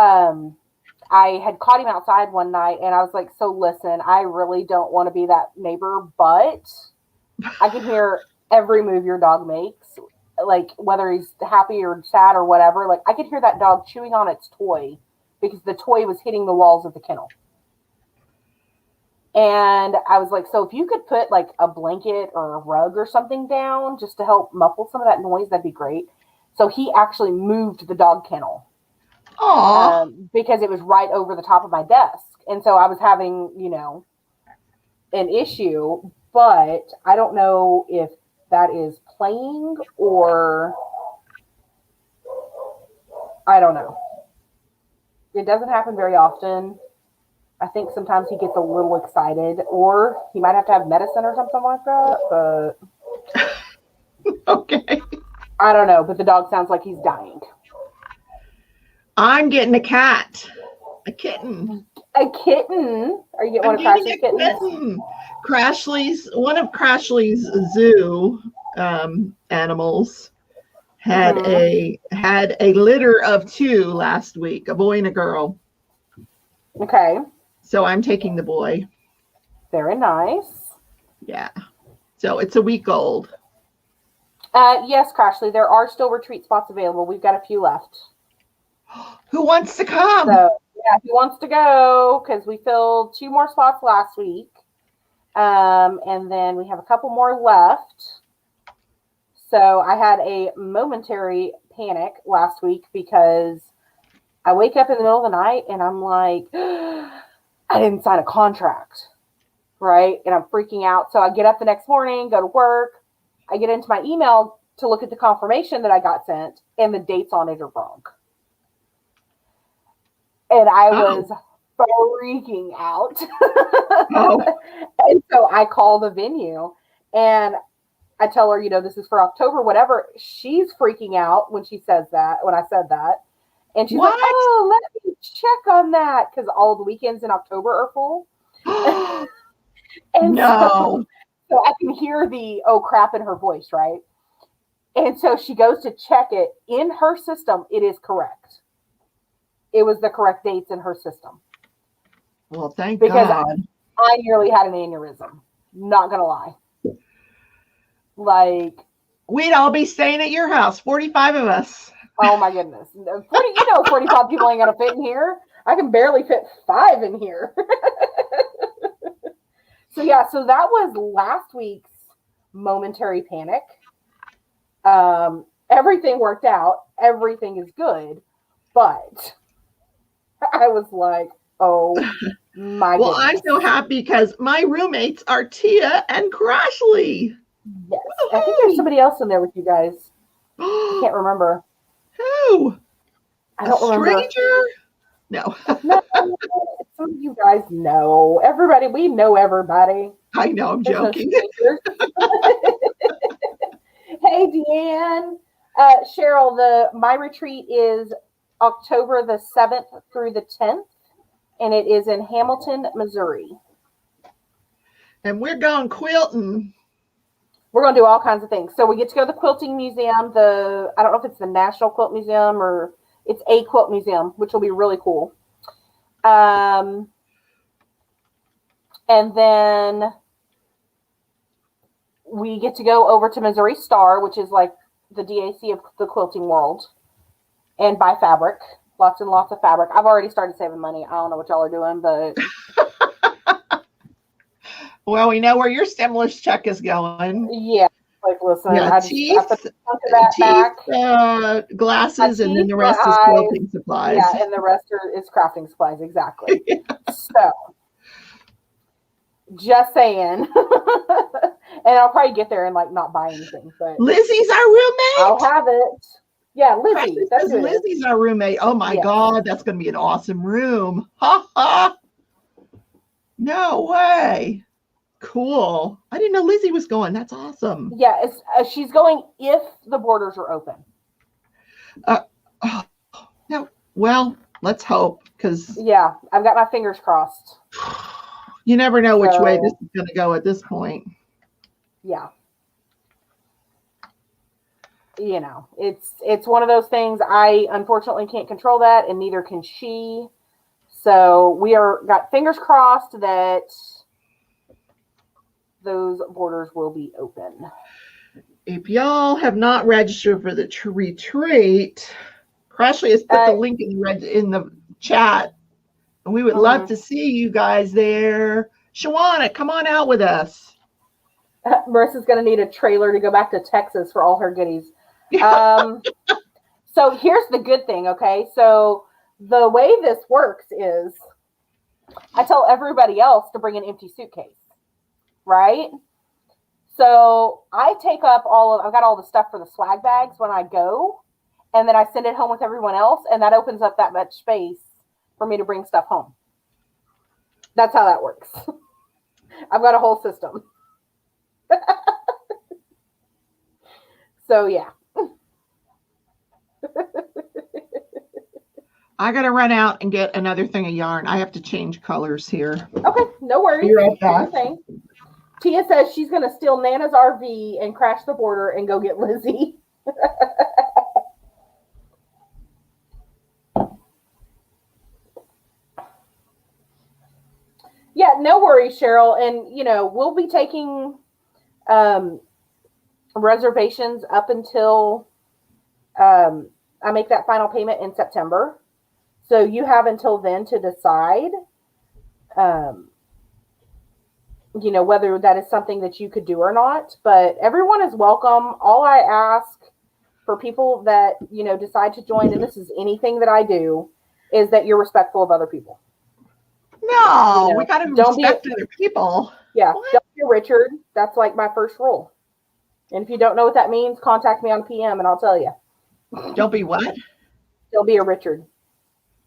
I had caught him outside one night and I was like, so listen, I really don't want to be that neighbor, but I can hear every move your dog makes, like whether he's happy or sad or whatever. Like I could hear that dog chewing on its toy because the toy was hitting the walls of the kennel. And I was like, so if you could put like a blanket or a rug or something down just to help muffle some of that noise, that'd be great. So he actually moved the dog kennel. Because it was right over the top of my desk. And so I was having, an issue, but I don't know if that is playing or I don't know. It doesn't happen very often. I think sometimes he gets a little excited, or he might have to have medicine or something like that, but Okay. I don't know. But the dog sounds like he's dying. I'm getting a cat. A kitten. A kitten? Are you getting one of I'm Crashly's getting a kittens? kitten. One of Crashly's zoo animals had a litter of 2 last week, a boy and a girl. Okay. So I'm taking the boy. Very nice. Yeah. So it's a week old. Yes, Crashly, there are still retreat spots available. We've got a few left. Who wants to come? So, yeah, he wants to go because we filled 2 more spots last week. And then we have a couple more left. So I had a momentary panic last week because I wake up in the middle of the night and I'm like, I didn't sign a contract, right? And I'm freaking out. So I get up the next morning, go to work. I get into my email to look at the confirmation that I got sent, and the dates on it are wrong. And I was freaking out. And so I call the venue and I tell her, this is for October, whatever. She's freaking out when I said that. And she's like, oh, let me check on that. Because all the weekends in October are full. And no. So I can hear the, oh crap in her voice, right? And so she goes to check it in her system. It is correct. It was the correct dates in her system. Well, thank God. I nearly had an aneurysm. Not going to lie. Like, we'd all be staying at your house, 45 of us. Oh my goodness. 45 people ain't going to fit in here. I can barely fit 5 in here. So that was last week's momentary panic. Everything worked out. Everything is good. But I was like, oh my goodness. Well, I'm so happy because my roommates are Tia and Crashly. Yes. I think there's somebody else in there with you guys. I can't remember. Who? I don't remember. Stranger? No. No. Some of you guys know. Everybody, we know everybody. I know, I'm joking. Hey, Deanne. Cheryl, my retreat is October the 7th through the 10th, and it is in Hamilton, Missouri. And we're going quilting. We're going to do all kinds of things. So we get to go to the quilting museum. I don't know if it's the National Quilt Museum or it's a quilt museum, which will be really cool. And then we get to go over to Missouri Star, which is like the DAC of the quilting world, and buy fabric. Lots and lots of fabric. I've already started saving money. I don't know what y'all are doing, but... Well, we know where your stimulus check is going. Yeah. Like, listen, yeah, glasses, and then the rest is quilting supplies. Yeah, and the rest is crafting supplies, exactly. Yeah. So, just saying. And I'll probably get there and not buy anything. But Lizzie's our roommate. I'll have it. Yeah, Lizzie. That's Lizzie's our roommate. Oh my God, that's going to be an awesome room. Ha ha. No way. Cool. I didn't know Lizzie was going. That's awesome. Yeah, she's going if the borders are open. No. Well, let's hope because yeah, I've got my fingers crossed. You never know which way this is going to go at this point. Yeah. It's one of those things. I unfortunately can't control that, and neither can she. So we got fingers crossed that those borders will be open. If y'all have not registered for the retreat, Crashly has put the link in the chat, and we would love to see you guys there. Shawana, come on out with us. Marissa's going to need a trailer to go back to Texas for all her goodies. So here's the good thing, okay? So the way this works is I tell everybody else to bring an empty suitcase, right? So I take up I've got all the stuff for the swag bags when I go, and then I send it home with everyone else, and that opens up that much space for me to bring stuff home. That's how that works. I've got a whole system. So yeah. I got to run out and get another thing of yarn. I have to change colors here. Okay, no worries. Be right back. Tia says she's going to steal Nana's RV and crash the border and go get Lizzie. Yeah, no worries, Cheryl. And, we'll be taking reservations up until I make that final payment in September. So you have until then to decide, whether that is something that you could do or not. But everyone is welcome. All I ask for people that, decide to join, and this is anything that I do, is that you're respectful of other people. No, we got to respect other people. Yeah, don't be a Richard. That's like my first rule. And if you don't know what that means, contact me on PM and I'll tell you. Don't be what? Don't be a Richard.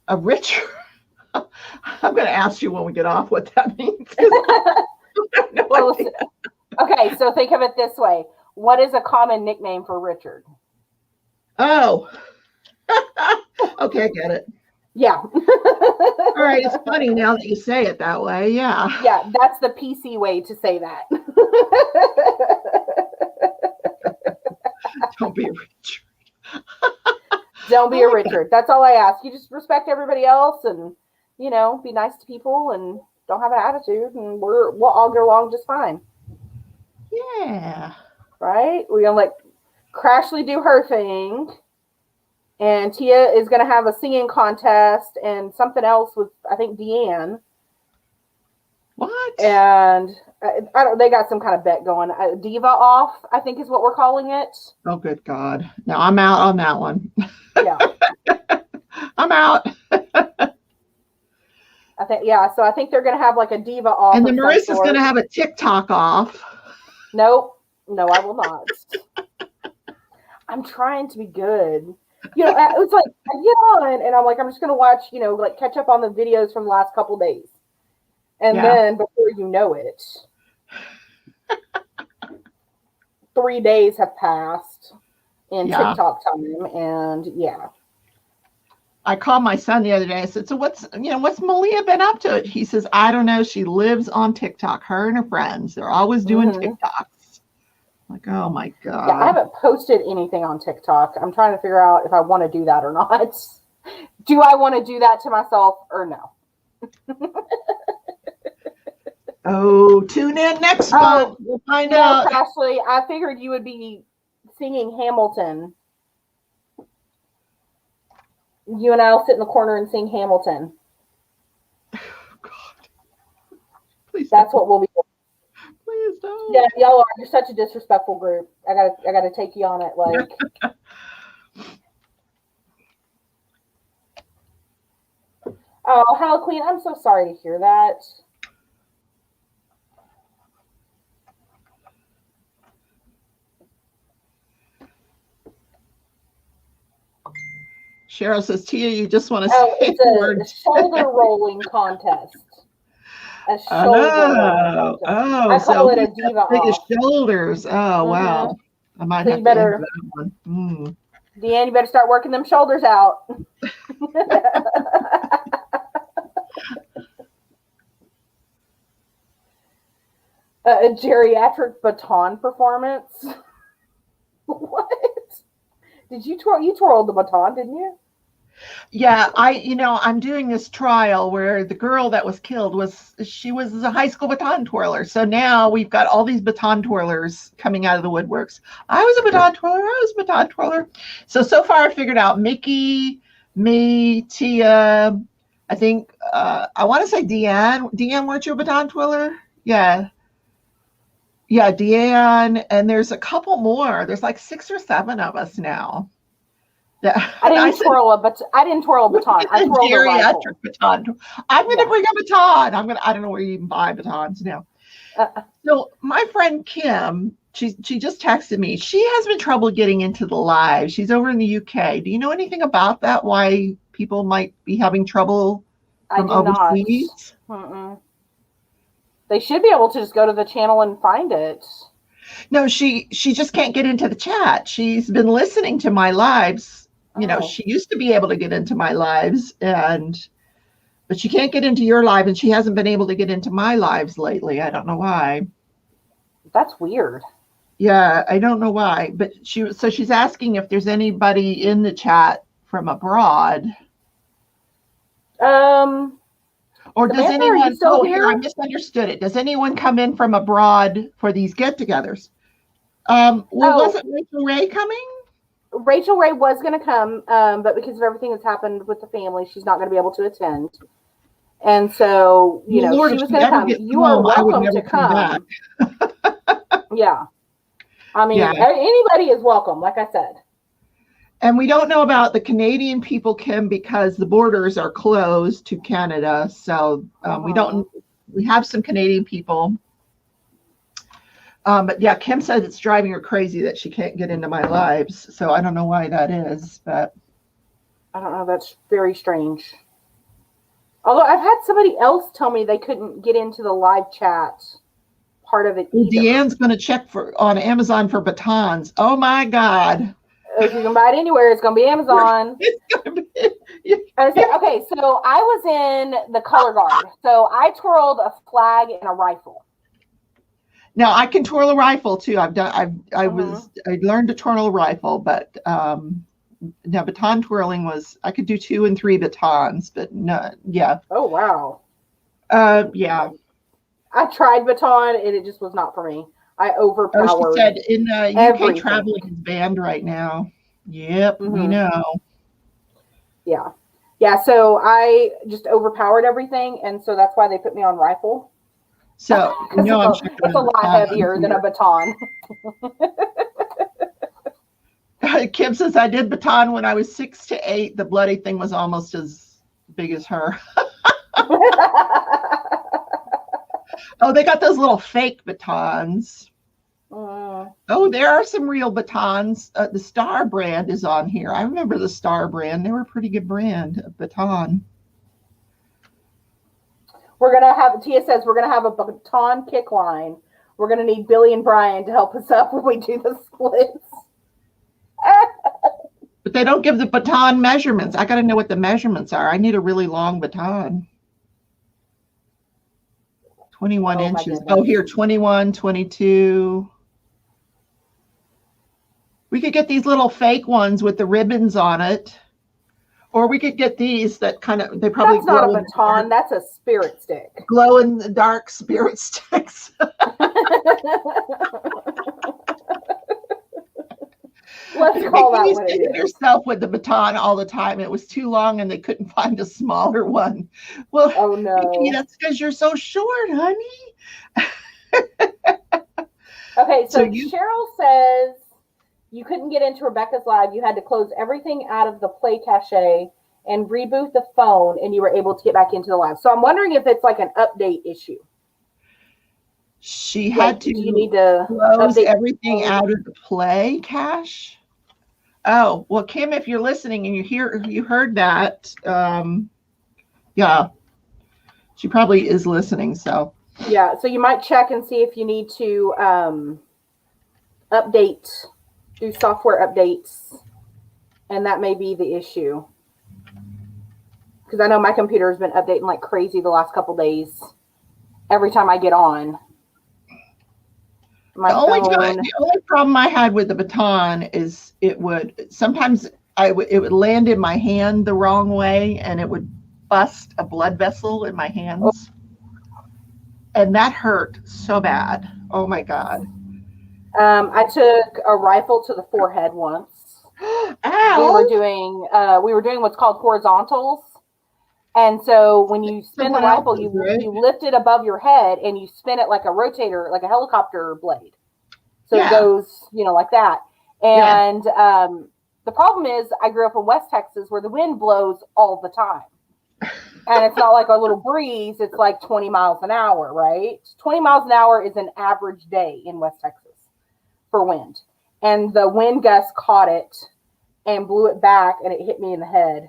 A Richard? I'm going to ask you when we get off what that means. No idea. Okay, so think of it this way. What is a common nickname for Richard? Oh. Okay, I get it. Yeah. All right, it's funny now that you say it that way. Yeah. Yeah, that's the PC way to say that. Don't be a Richard. Don't be a Richard. That's all I ask. You just respect everybody else and, be nice to people and don't have an attitude, and we'll all get along just fine. Yeah. Right? We're going to let Crashly do her thing. And Tia is going to have a singing contest and something else with, I think, Deanne. What? And they got some kind of bet going. Diva off, I think is what we're calling it. Oh, good God. No, I'm out on that one. Yeah. I'm out. So I think they're going to have like a diva off. And then Marissa's going to have a TikTok off. Nope. No, I will not. I'm trying to be good. It's like I get on and I'm like, I'm just going to watch, catch up on the videos from the last couple of days. And then before you know it, 3 days have passed in TikTok time. And I called my son the other day. I said, so what's Malia been up to? He says, I don't know. She lives on TikTok. Her and her friends. They're always doing TikToks. I'm like, oh my God. Yeah, I haven't posted anything on TikTok. I'm trying to figure out if I want to do that or not. Do I want to do that to myself or no? Oh, tune in next month. We'll find out. Ashley, I figured you would be singing Hamilton. You and I will sit in the corner and sing Hamilton. Oh, God. Please. That's what we'll be doing. Please don't. Yeah, y'all are. You're such a disrespectful group. I gotta take you on it. Like. Oh, Hal Queen, I'm so sorry to hear that. Cheryl says, Tia, you just want to say it's a shoulder rolling contest. A shoulder rolling contest. I call it a diva off. Shoulders. Oh, wow. I might have to enter that one. Deanne, you better start working them shoulders out. A geriatric baton performance. What? Did you twirled the baton, didn't you? Yeah, I'm doing this trial where the girl that was killed was a high school baton twirler. So now we've got all these baton twirlers coming out of the woodworks. I was a baton twirler. So far I figured out Mickey, me, Tia, I think, I want to say Deanne. Deanne, weren't you a baton twirler? Yeah. Yeah, Deanne, and there's a couple more. There's like 6 or 7 of us now. Yeah, I didn't twirl a baton. I twirled a geriatric baton. I'm going to bring a baton. I don't know where you even buy batons now. So my friend Kim, she just texted me. She has been trouble getting into the live. She's over in the UK. Do you know anything about that? Why people might be having trouble I from do not. overseas? Mm-mm. They should be able to just go to the channel and find it. No, she just can't get into the chat. She's been listening to my lives. You know, Oh. she used to be able to get into my lives, but she can't get into your live, and she hasn't been able to get into my lives lately. I don't know why. That's weird. Yeah, I don't know why, but she's asking if there's anybody in the chat from abroad. Or does Samantha, are you anyone? still Oh, here? here, I misunderstood it. Does anyone come in from abroad for these get-togethers? Well, wasn't Rachel Ray coming? Rachel Ray was going to come, but because of everything that's happened with the family, she's not going to be able to attend. And so, you know, Lord, she if was she going to ever come. gets You are home, I would welcome never to come come. back. Yeah. I mean, Yeah. anybody is welcome, like I said. And we don't know about the Canadian people, Kim, because the borders are closed to Canada. So we have some Canadian people. But yeah, Kim said it's driving her crazy that she can't get into my lives. So I don't know why that is, but I don't know. That's very strange. Although I've had somebody else tell me they couldn't get into the live chat part of it either. Deanne's going to check on Amazon for batons. Oh my God. If you can buy it anywhere, it's going to be Amazon. It's going to be. Okay, so I was in the color guard. So I twirled a flag and a rifle. Now I can twirl a rifle too. I learned to twirl a rifle, but now baton twirling I could do 2 and 3 batons, but no, yeah. Oh wow. Yeah. I tried baton and it just was not for me. I overpowered. Oh, she said in the everything. UK traveling is banned right now. Yep, we know. Yeah. Yeah, so I just overpowered everything, and so that's why they put me on rifle. So it's a lot heavier than a baton. Kim says, I did baton when I was 6 to 8. The bloody thing was almost as big as her. Oh, they got those little fake batons. Oh, there are some real batons. The Star brand is on here. I remember the Star brand. They were a pretty good brand of baton. Tia says we're going to have a baton kick line. We're going to need Billy and Brian to help us up when we do the splits. But they don't give the baton measurements. I got to know what the measurements are. I need a really long baton. 21 inches. Oh, here, 21, 22. We could get these little fake ones with the ribbons on it. Or we could get these that they probably That's not a baton, that's a spirit stick. Glow in the dark spirit sticks. Let's call that what it is. Yourself with the baton all the time. It was too long and they couldn't find a smaller one. Well, oh no. Vicky, that's because you're so short, honey. Okay, so Cheryl says you couldn't get into Rebecca's live. You had to close everything out of the play cache and reboot the phone, and you were able to get back into the live. So I'm wondering if it's like an update issue. She had to, you need to close everything out of the play cache. Oh, well, Kim, if you're listening and you heard that, yeah, she probably is listening. So yeah, so you might check and see if you need to do software updates, and that may be the issue. Because I know my computer has been updating like crazy the last couple days. Every time I get on. The only problem I had with the baton is it would land in my hand the wrong way, and it would bust a blood vessel in my hands. And that hurt so bad. Oh my God. I took a rifle to the forehead once. Ow. We were doing what's called horizontals. And so when you spin the rifle, you lift it above your head and you spin it like a rotator, like a helicopter blade. So it goes, like that. And the problem is I grew up in West Texas where the wind blows all the time. And it's not like a little breeze. It's like 20 miles an hour, right? 20 miles an hour is an average day in West Texas for wind. And the wind gust caught it and blew it back, and it hit me in the head.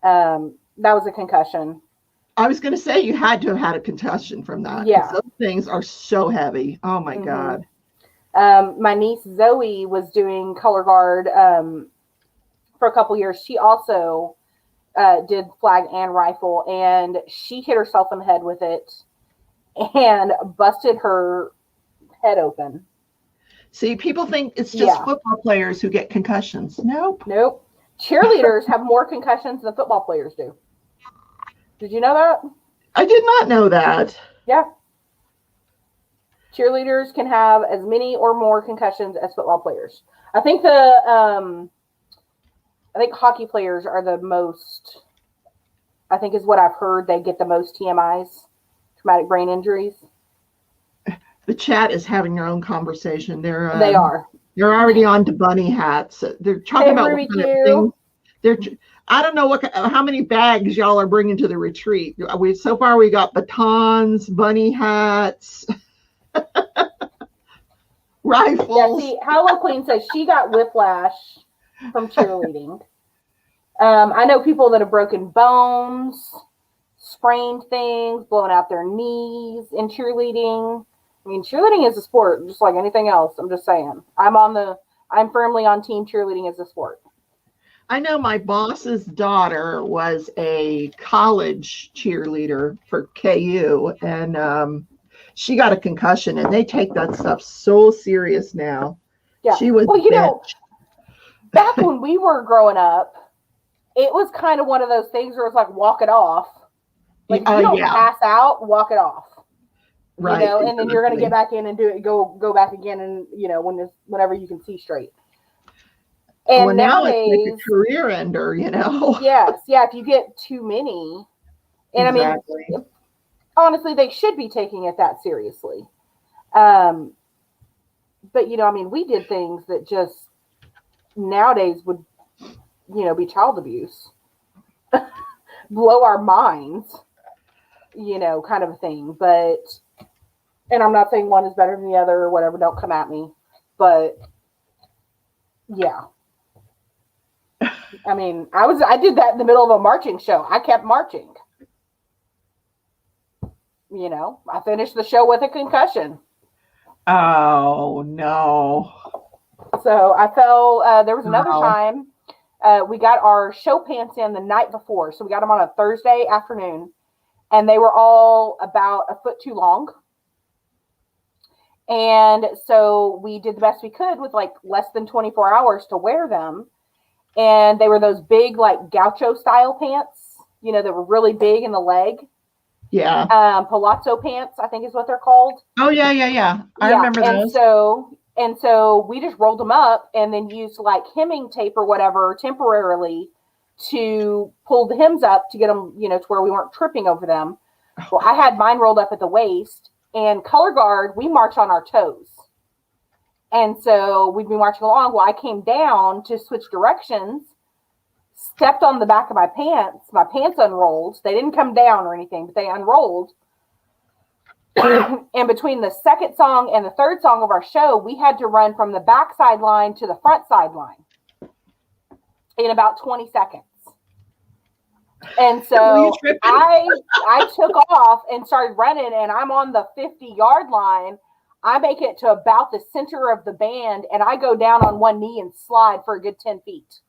That was a concussion. I was going to say you had to have had a concussion from that. Yeah. Those things are so heavy. Oh, my God. My niece Zoe was doing color guard for a couple years. She also did flag and rifle, and she hit herself in the head with it and busted her head open. See, people think it's just football players who get concussions. Nope. Cheerleaders have more concussions than football players do. Did you know that? I did not know that. Yeah. Cheerleaders can have as many or more concussions as football players. I think hockey players are the most, I think is what I've heard, they get the most TMIs, traumatic brain injuries. The chat is having their own conversation. They are. They're already on to bunny hats. They're talking about what kind of things. I don't know how many bags y'all are bringing to the retreat. So far we got batons, bunny hats, rifles. Yeah, see, Hello Queen says she got whiplash from cheerleading. I know people that have broken bones, sprained things, blown out their knees in cheerleading. I mean, cheerleading is a sport, just like anything else. I'm just saying. I'm firmly on team cheerleading as a sport. I know my boss's daughter was a college cheerleader for KU, and she got a concussion, and they take that stuff so serious now. Yeah. She was back when we were growing up, it was kind of one of those things where it's like, walk it off. Like, if you don't pass out, walk it off. Right. You know, and then you're going to get back in and do it, go back again, and, you know, whenever you can see straight. And now nowadays, it's like a career ender, you know. Yes, yeah. If you get too many, and exactly. I mean, honestly, they should be taking it that seriously. But you know, I mean, we did things that just nowadays would, you know, be child abuse, blow our minds, you know, kind of a thing. But, and I'm not saying one is better than the other or whatever. Don't come at me, but yeah. I mean, I did that in the middle of a marching show. I kept marching. You know, I finished the show with a concussion. Oh, no. So I fell, there was another time, we got our show pants in the night before. So we got them on a Thursday afternoon, and they were all about a foot too long. And so we did the best we could with like less than 24 hours to wear them. And they were those big, like gaucho style pants, you know, that were really big in the leg. Yeah. Palazzo pants, I think is what they're called. Oh, yeah. I remember those. And so we just rolled them up and then used like hemming tape or whatever temporarily to pull the hems up to get them, you know, to where we weren't tripping over them. Well, I had mine rolled up at the waist, and color guard, we march on our toes. And so we'd be marching along. Well, I came down to switch directions, stepped on the back of my pants. My pants unrolled. They didn't come down or anything, but they unrolled. And between the second song and the third song of our show, we had to run from the back sideline to the front sideline in about 20 seconds. And so I took off and started running, and I'm on the 50-yard line. I make it to about the center of the band, and I go down on one knee and slide for a good 10 feet.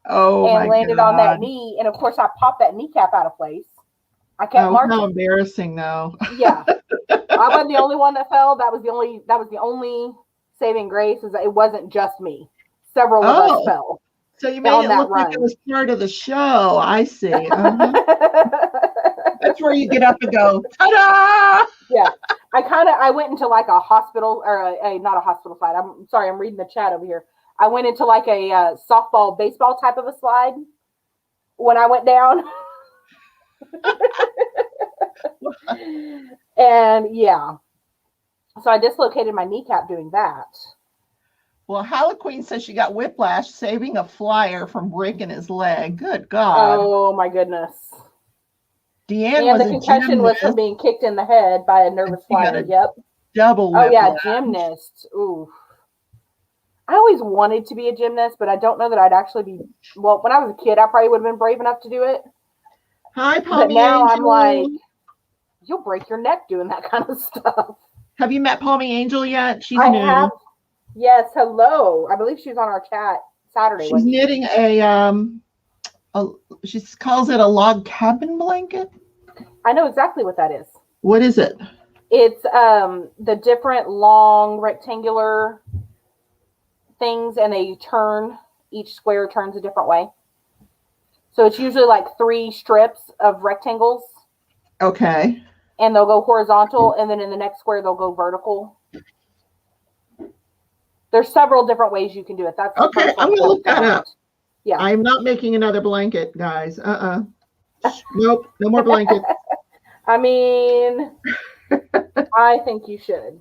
Oh, and landed on that knee. And of course, I popped that kneecap out of place. I kept marching. How embarrassing, though. Yeah, I wasn't the only one that fell. That was the only saving grace, is that it wasn't just me. Several of us fell. So you made it look like it was part of the show. I see. That's where you get up and go, ta-da! Yeah. I went into like a hospital, or not a hospital slide. I'm sorry, I'm reading the chat over here. I went into like a softball, baseball type of a slide when I went down. And yeah. So I dislocated my kneecap doing that. Well, Halloween says she got whiplash saving a flyer from breaking his leg. Good God. Oh, my goodness. Deanne And was the a concussion was from gymnast. being kicked in the head by a nervous She got flyer. a Yep. double Oh yeah, whiplash. gymnast. Ooh. I always wanted to be a gymnast, but I don't know that I'd actually be. Well, when I was a kid, I probably would have been brave enough to do it. Hi, But Palmy now I'm like, Angel. you'll break your neck doing that kind of stuff. Have you met Palmy Angel yet? She's I new. have. Yes, hello. I believe she was on our chat Saturday. She's knitting she calls it a log cabin blanket. I know exactly what that is. What is it? It's the different long rectangular things, and they turn. Each square turns a different way. So it's usually like 3 strips of rectangles. Okay. And they'll go horizontal, and then in the next square they'll go vertical. There's several different ways you can do it. That's the Okay, first I'm one gonna look that up. Yeah. I'm not making another blanket, guys. Nope, no more blankets. I mean, I think you should.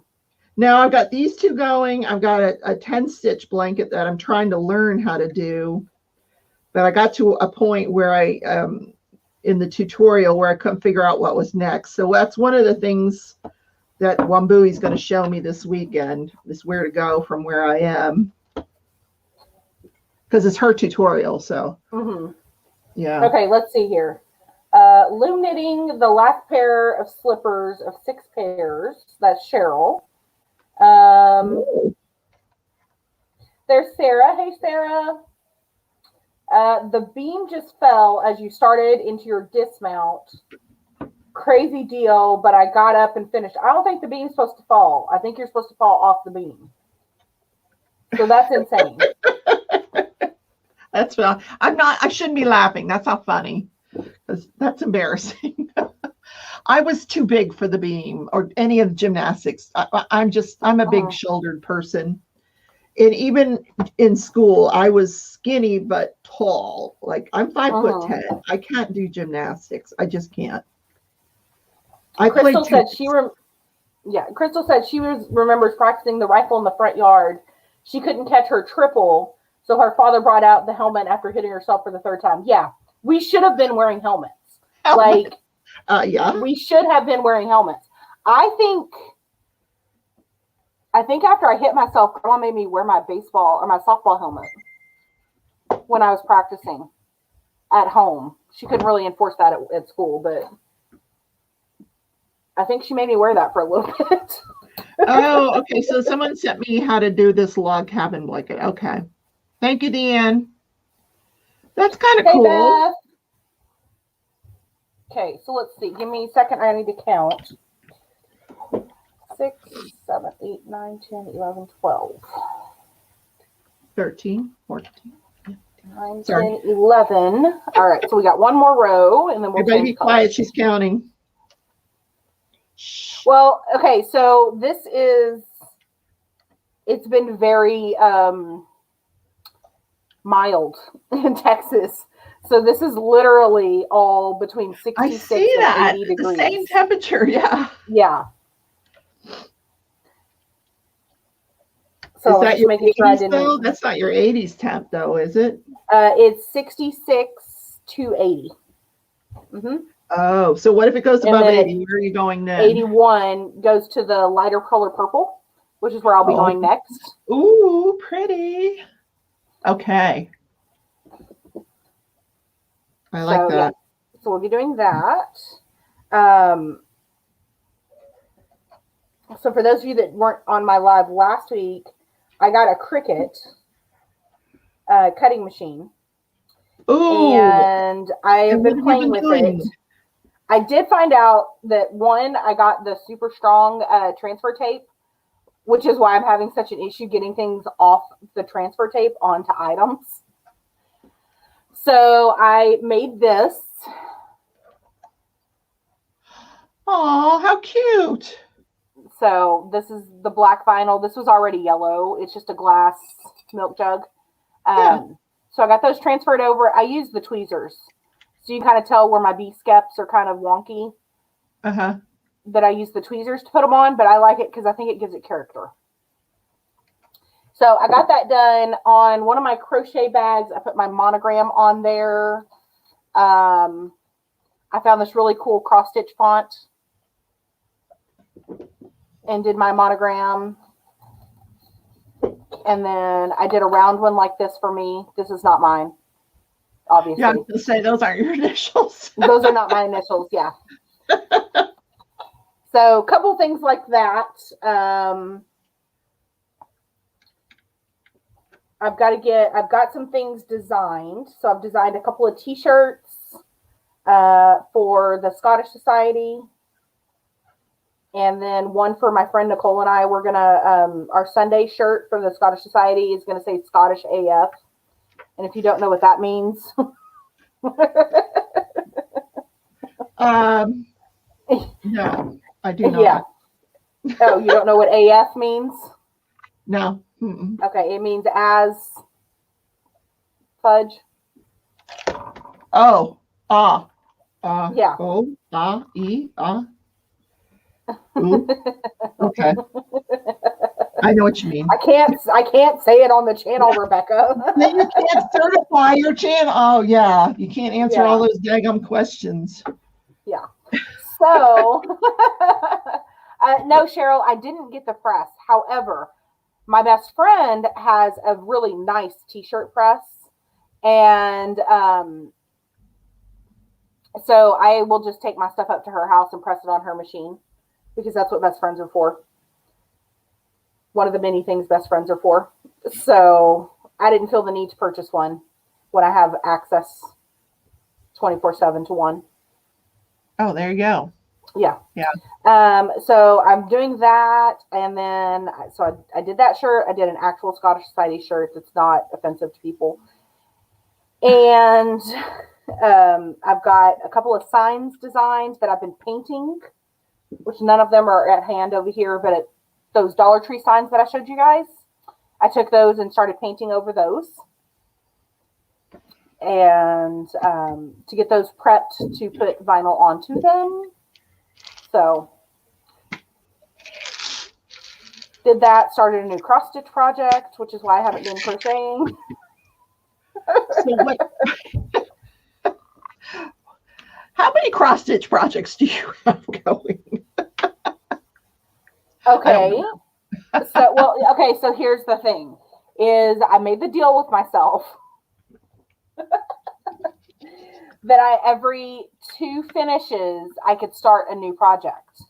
Now I've got these 2 going. I've got a 10-stitch blanket that I'm trying to learn how to do. But I got to a point where I, in the tutorial, where I couldn't figure out what was next. So that's one of the things that Wambui is going to show me this weekend, is where to go from where I am. Because it's her tutorial, so. Mm-hmm. Yeah. Okay, let's see here. Loom knitting the last pair of slippers of 6 pairs. That's Cheryl. There's Sarah. Hey, Sarah. The beam just fell as you started into your dismount. Crazy deal, but I got up and finished. I don't think the beam's supposed to fall. I think you're supposed to fall off the beam. So that's insane. That's I shouldn't be laughing. That's not funny. That's embarrassing. I was too big for the beam or any of the gymnastics. I'm a big shouldered person. And even in school, I was skinny but tall. Like I'm 5'10". I can't do gymnastics. I just can't. Crystal said Crystal said she remembers practicing the rifle in the front yard. She couldn't catch her triple, so her father brought out the helmet after hitting herself for the 3rd time. Yeah, we should have been wearing helmets. Yeah, we should have been wearing helmets. I think after I hit myself, Grandma made me wear my baseball or my softball helmet when I was practicing at home. She couldn't really enforce that at school, but I think she made me wear that for a little bit. Oh, okay. So someone sent me how to do this log cabin blanket. Okay. Thank you, Deanne. That's kind of cool. Beth. Okay, so let's see. Give me a second. I need to count. 6, 7, 8, 9, 10, 11, 12. 13, 14. 9, 10, 11. All right, so we got one more row, and then we'll Everybody be quiet. She's counting. Well, okay, so it's been very mild in Texas. So this is literally all between 66 and 80 degrees. The same temperature, yeah. Yeah. So is that your 80s, though? That's not your 80s temp, though, is it? It's 66 to 80. Mm-hmm. Oh, so what if it goes above 80? Where are you going then? 81 goes to the lighter color purple, which is where I'll be going next. Ooh, pretty. Okay. I like that. Yeah. So we'll be doing that. So for those of you that weren't on my live last week, I got a Cricut cutting machine. Ooh. And I have been playing with it. I did find out that I got the super strong transfer tape, which is why I'm having such an issue getting things off the transfer tape onto items. So I made this. Oh, how cute. So this is the black vinyl. This was already yellow. It's just a glass milk jug. So I got those transferred over. I used the tweezers. So you kind of tell where my B-skeps are kind of wonky. That I use the tweezers to put them on, but I like it because I think it gives it character. So I got that done on one of my crochet bags. I put my monogram on there. I I found this really cool cross stitch font and did my monogram. And then I did a round one like this for me. This is not mine, obviously. Yeah, I was going to say, those aren't your initials. Those are not my initials, yeah. So a couple things like that. I've got some things designed. So I've designed a couple of t-shirts for the Scottish Society. And then one for my friend Nicole and I. We're going to, our Sunday shirt for the Scottish Society is going to say Scottish AF. And if you don't know what that means. No, I do not. Yeah. Oh, you don't know what AF means? No. Mm-mm. Okay, it means as fudge. Oh, Yeah. Oh, Ooh. Okay. I know what you mean. I can't say it on the channel, Rebecca. Then you can't certify your channel. Oh, yeah. You can't answer Yeah. all those daggum questions. Yeah. So, no, Cheryl, I didn't get the press. However, my best friend has a really nice t-shirt press. And so I will just take my stuff up to her house and press it on her machine because that's what best friends are for. One of the many things best friends are for. So I didn't feel the need to purchase one when I have access 24/7 to one. Oh, there you go. Yeah. Yeah. So I'm doing that. And then, so I did that shirt. I did an actual Scottish Society shirt that's not offensive to people. And I've got a couple of signs designed that I've been painting, which none of them are at hand over here, but those Dollar Tree signs that I showed you guys, I took those and started painting over those. And to get those prepped to put vinyl onto them. So did that, started a new cross stitch project, which is why I haven't been crocheting. So what? How many cross stitch projects do you have going? Okay. So here's the thing is I made the deal with myself that every 2 finishes I could start a new project.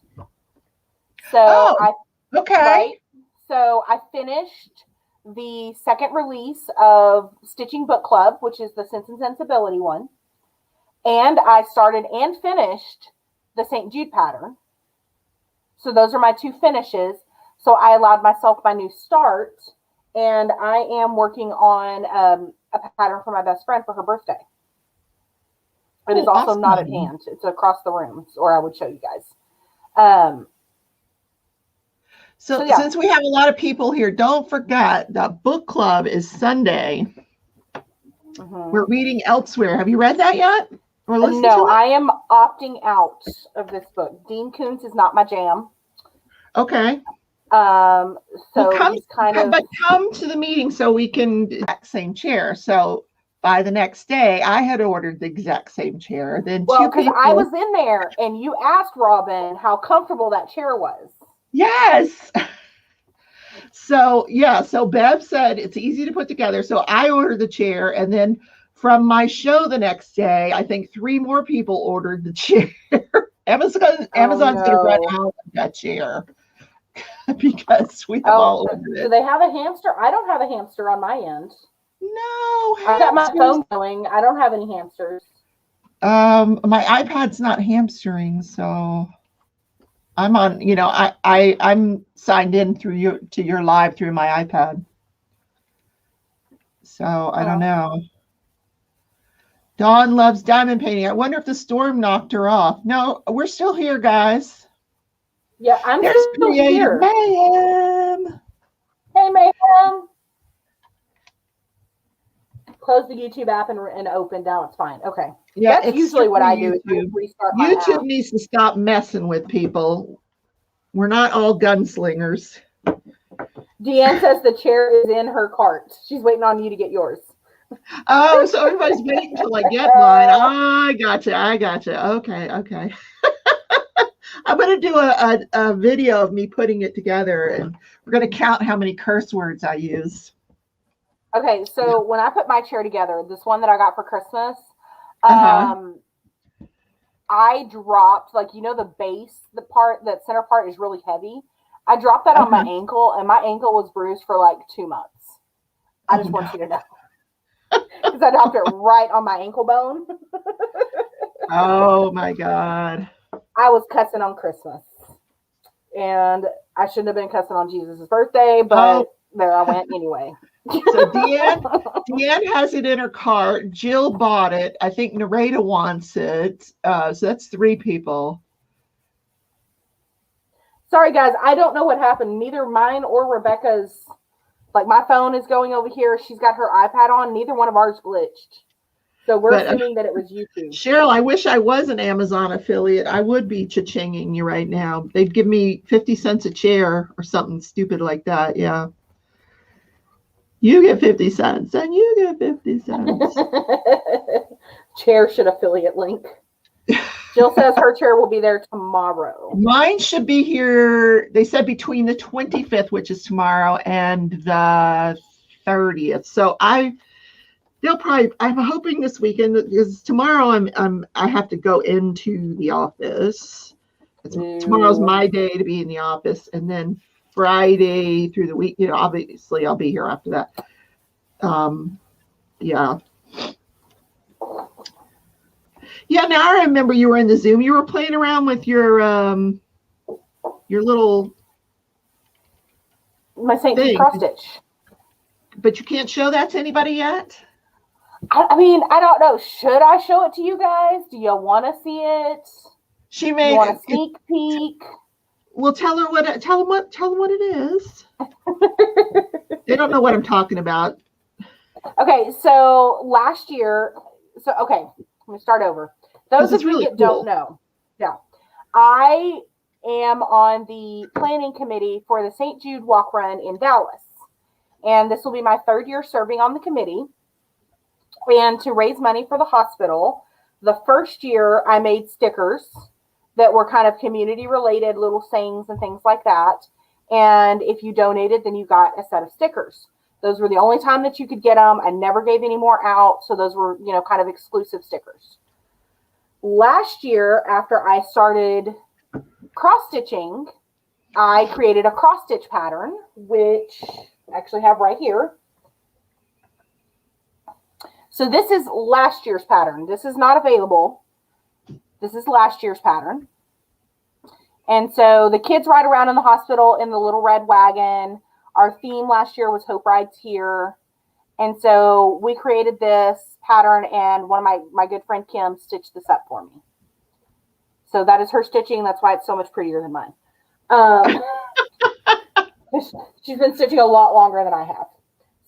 So okay. Right? So I finished the second release of Stitching Book Club, which is the Sense and Sensibility one. And I started and finished the St. Jude pattern. So those are my 2 finishes. So I allowed myself my new start. And I am working on a pattern for my best friend for her birthday. It is also not at hand. It's across the room, or I would show you guys. So yeah. Since we have a lot of people here, don't forget that book club is Sunday. Mm-hmm. We're reading Elsewhere. Have you read that yet? Or listened to it? I am opting out of this book. Dean Koontz is not my jam. Okay. So come to the meeting so we can do the exact same chair. So by the next day, I had ordered the exact same chair. Then because I was in there and you asked Robin how comfortable that chair was. Yes. So Bev said it's easy to put together. So I ordered the chair, and then from my show the next day, I think 3 more people ordered the chair. Amazon's going to run out of that chair because we have all ordered it. Do they have a hamster? I don't have a hamster on my end. No, I got my phone going. I don't have any hamsters. My iPad's not hamstering, so I'm on. I'm signed in to your live through my iPad. So I don't know. Dawn loves diamond painting. I wonder if the storm knocked her off. No, we're still here, guys. Yeah, I'm still here. Mayhem. Hey, Mayhem. Close the YouTube app and open down. It's fine. Okay. Yeah, that's usually what I do. YouTube. Is restart my YouTube app. needs to stop messing with people. We're not all gunslingers. Deanne says the chair is in her cart. She's waiting on you to get yours. Oh, so everybody's waiting till I get mine. Oh, I gotcha. Okay. I'm gonna do a video of me putting it together, and we're gonna count how many curse words I use. Okay, so when I put my chair together, this one that I got for Christmas, Uh-huh. I dropped, like, the base, that center part is really heavy. I dropped that on my Okay. ankle, and my ankle was bruised for like 2 months. I Oh just no. want you to know. Because I dropped it right on my ankle bone. Oh my God. I was cussing on Christmas. And I shouldn't have been cussing on Jesus' birthday, Oh, but there I went anyway. so Deanne has it in her cart. Jill bought it. I think Nareda wants it. So that's 3 people. Sorry, guys. I don't know what happened. Neither mine or Rebecca's, like, my phone is going over here. She's got her iPad on. Neither one of ours glitched. So we're But assuming that it was YouTube. Cheryl, I wish I was an Amazon affiliate. I would be cha-chinging you right now. They'd give me 50 cents a chair or something stupid like that. Yeah. You get 50 cents and you get 50 cents. Chair should affiliate link. Jill says her chair will be there tomorrow. Mine should be here. They said between the 25th, which is tomorrow, and the 30th. So they'll probably, I'm hoping this weekend, because tomorrow I have to go into the office. Tomorrow's my day to be in the office, and then Friday through the week, obviously I'll be here after that. Yeah. Yeah, now I remember you were in the Zoom. You were playing around with your little my St. Jude thing, cross stitch. but you can't show that to anybody yet. I mean, I don't know. Should I show it to you guys? Do you want to see it? She may. You want a sneak peek? Well, tell them what it is. They don't know what I'm talking about. Okay, so last year, okay, let me start over. Those of you that don't know, yeah, I am on the planning committee for the St. Jude Walk Run in Dallas. And this will be my 3rd year serving on the committee. And to raise money for the hospital, the first year I made stickers that were kind of community related, little sayings and things like that. And if you donated, then you got a set of stickers. Those were the only time that you could get them. I never gave any more out. So those were, kind of exclusive stickers. Last year, after I started cross-stitching, I created a cross-stitch pattern, which I actually have right here. So this is last year's pattern. This is not available. This is last year's pattern. And so the kids ride around in the hospital in the little red wagon. Our theme last year was Hope Rides Here. And so we created this pattern, and one of my good friend Kim stitched this up for me. So that is her stitching. That's why it's so much prettier than mine. She's been stitching a lot longer than I have.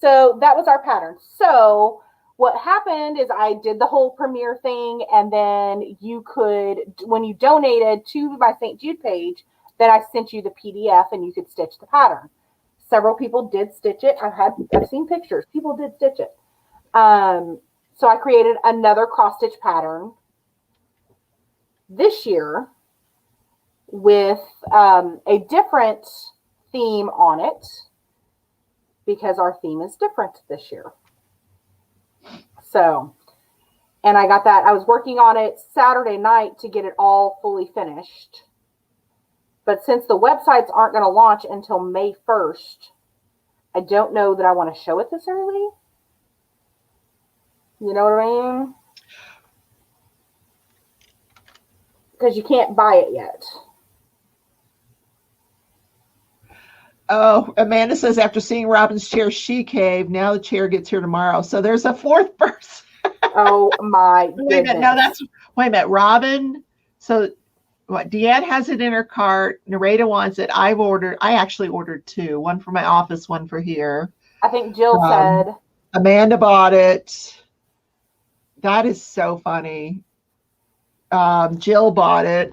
So that was our pattern. So what happened is I did the whole premiere thing, and then you could, when you donated to my St. Jude page, then I sent you the PDF and you could stitch the pattern. Several people did stitch it. I've seen pictures. People did stitch it. So I created another cross stitch pattern this year with a different theme on it, because our theme is different this year. So, and I got that. I was working on it Saturday night to get it all fully finished. But since the websites aren't going to launch until May 1st, I don't know that I want to show it this early. You know what I mean? Because you can't buy it yet. Oh, Amanda says after seeing Robin's chair, she caved. Now the chair gets here tomorrow. So there's a 4th person. Oh my goodness. Wait a minute. Wait a minute. Robin. So what? Deanne has it in her cart. Nareda wants it. I actually ordered 2. One for my office, one for here. I think Jill said. Amanda bought it. That is so funny. Jill bought it.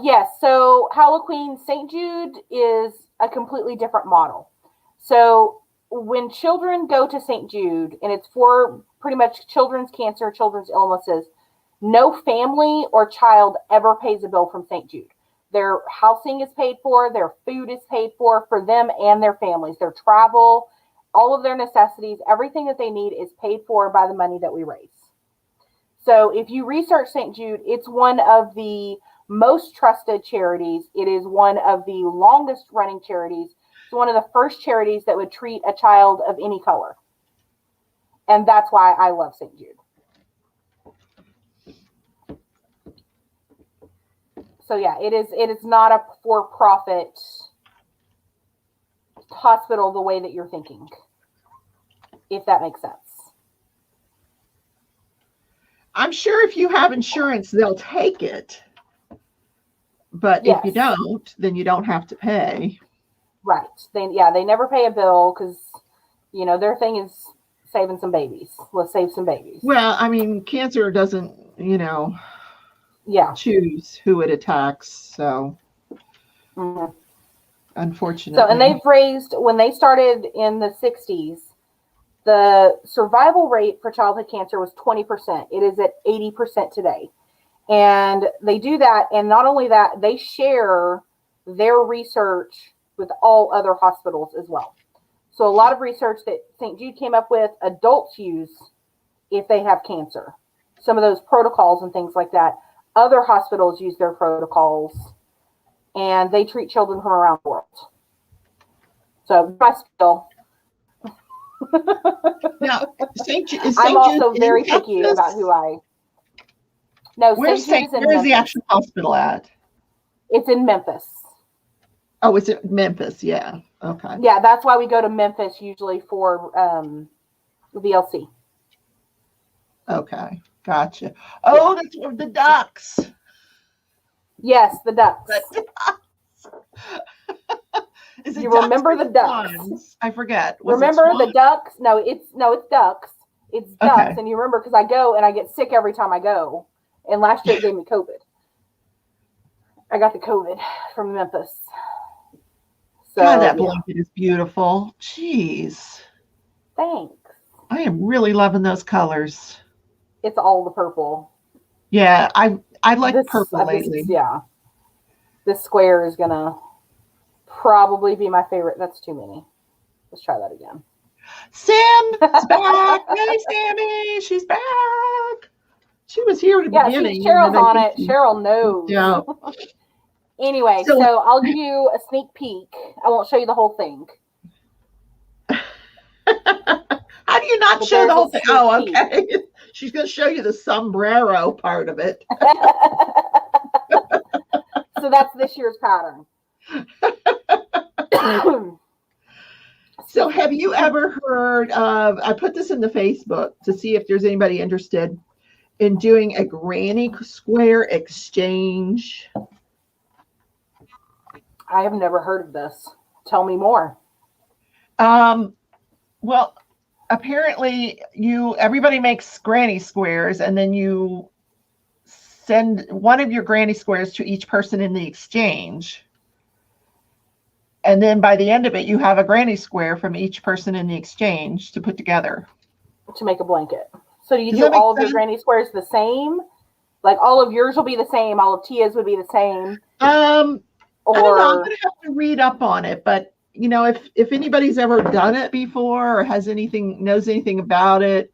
Yes. So Halloween St. Jude is a completely different model. So when children go to St. Jude, and it's for pretty much children's cancer, children's illnesses, no family or child ever pays a bill from St. Jude. Their housing is paid for, their food is paid for them and their families, their travel, all of their necessities, everything that they need is paid for by the money that we raise. So if you research St. Jude, it's one of the most trusted charities. It is one of the longest running charities. It's one of the first charities that would treat a child of any color. And that's why I love St. Jude. So yeah, it is not a for-profit hospital the way that you're thinking, if that makes sense. I'm sure if you have insurance, they'll take it. But Yes. if you don't, then you don't have to pay. Right. They never pay a bill because, their thing is saving some babies. Let's save some babies. Well, I mean, cancer doesn't, choose who it attacks. So, unfortunately. So, and they've raised, when they started in the 60s, the survival rate for childhood cancer was 20%. It is at 80% today. And they do that. And not only that, they share their research with all other hospitals as well. So a lot of research that St. Jude came up with, adults use if they have cancer. Some of those protocols and things like that. Other hospitals use their protocols, and they treat children from around the world. So I still. Now, I'm also very picky about who I. No, where's St. Jude is in where's Memphis. the actual hospital at? It's in Memphis. Oh, it's in Memphis. Yeah. Okay. Yeah, that's why we go to Memphis usually for VLC. Okay. Gotcha. Oh, that's where the ducks. Yes, the ducks. Is it You ducks remember or the ducks? swans? I forget. Was it Remember the swans? ducks? No, it's ducks. It's ducks, Okay. and you remember because I go and I get sick every time I go. And last year it gave me COVID. I got the COVID from Memphis. So, God, that blanket is beautiful. Jeez. Thanks. I am really loving those colors. It's all the purple. Yeah, I like purple this lately. This square is gonna probably be my favorite. That's too many. Let's try that again. Sam's back. Hey, Sammy, she's back. She was here at the beginning. Cheryl's on it. Cheryl knows. Yeah. Anyway, so I'll give you a sneak peek. I won't show you the whole thing. How do you not show the whole thing? Oh, okay. She's going to show you the sombrero part of it. So that's this year's pattern. So have you ever heard of, I put this in the Facebook to see if there's anybody interested in doing a granny square exchange? I have never heard of this. Tell me more. Well, apparently everybody makes granny squares, and then you send one of your granny squares to each person in the exchange. And then by the end of it, you have a granny square from each person in the exchange to put together. To make a blanket. So do you do all of your granny squares the same? Like all of yours will be the same. All of Tia's would be the same. I don't know. I'm going to have to read up on it. But, if anybody's ever done it before or knows anything about it,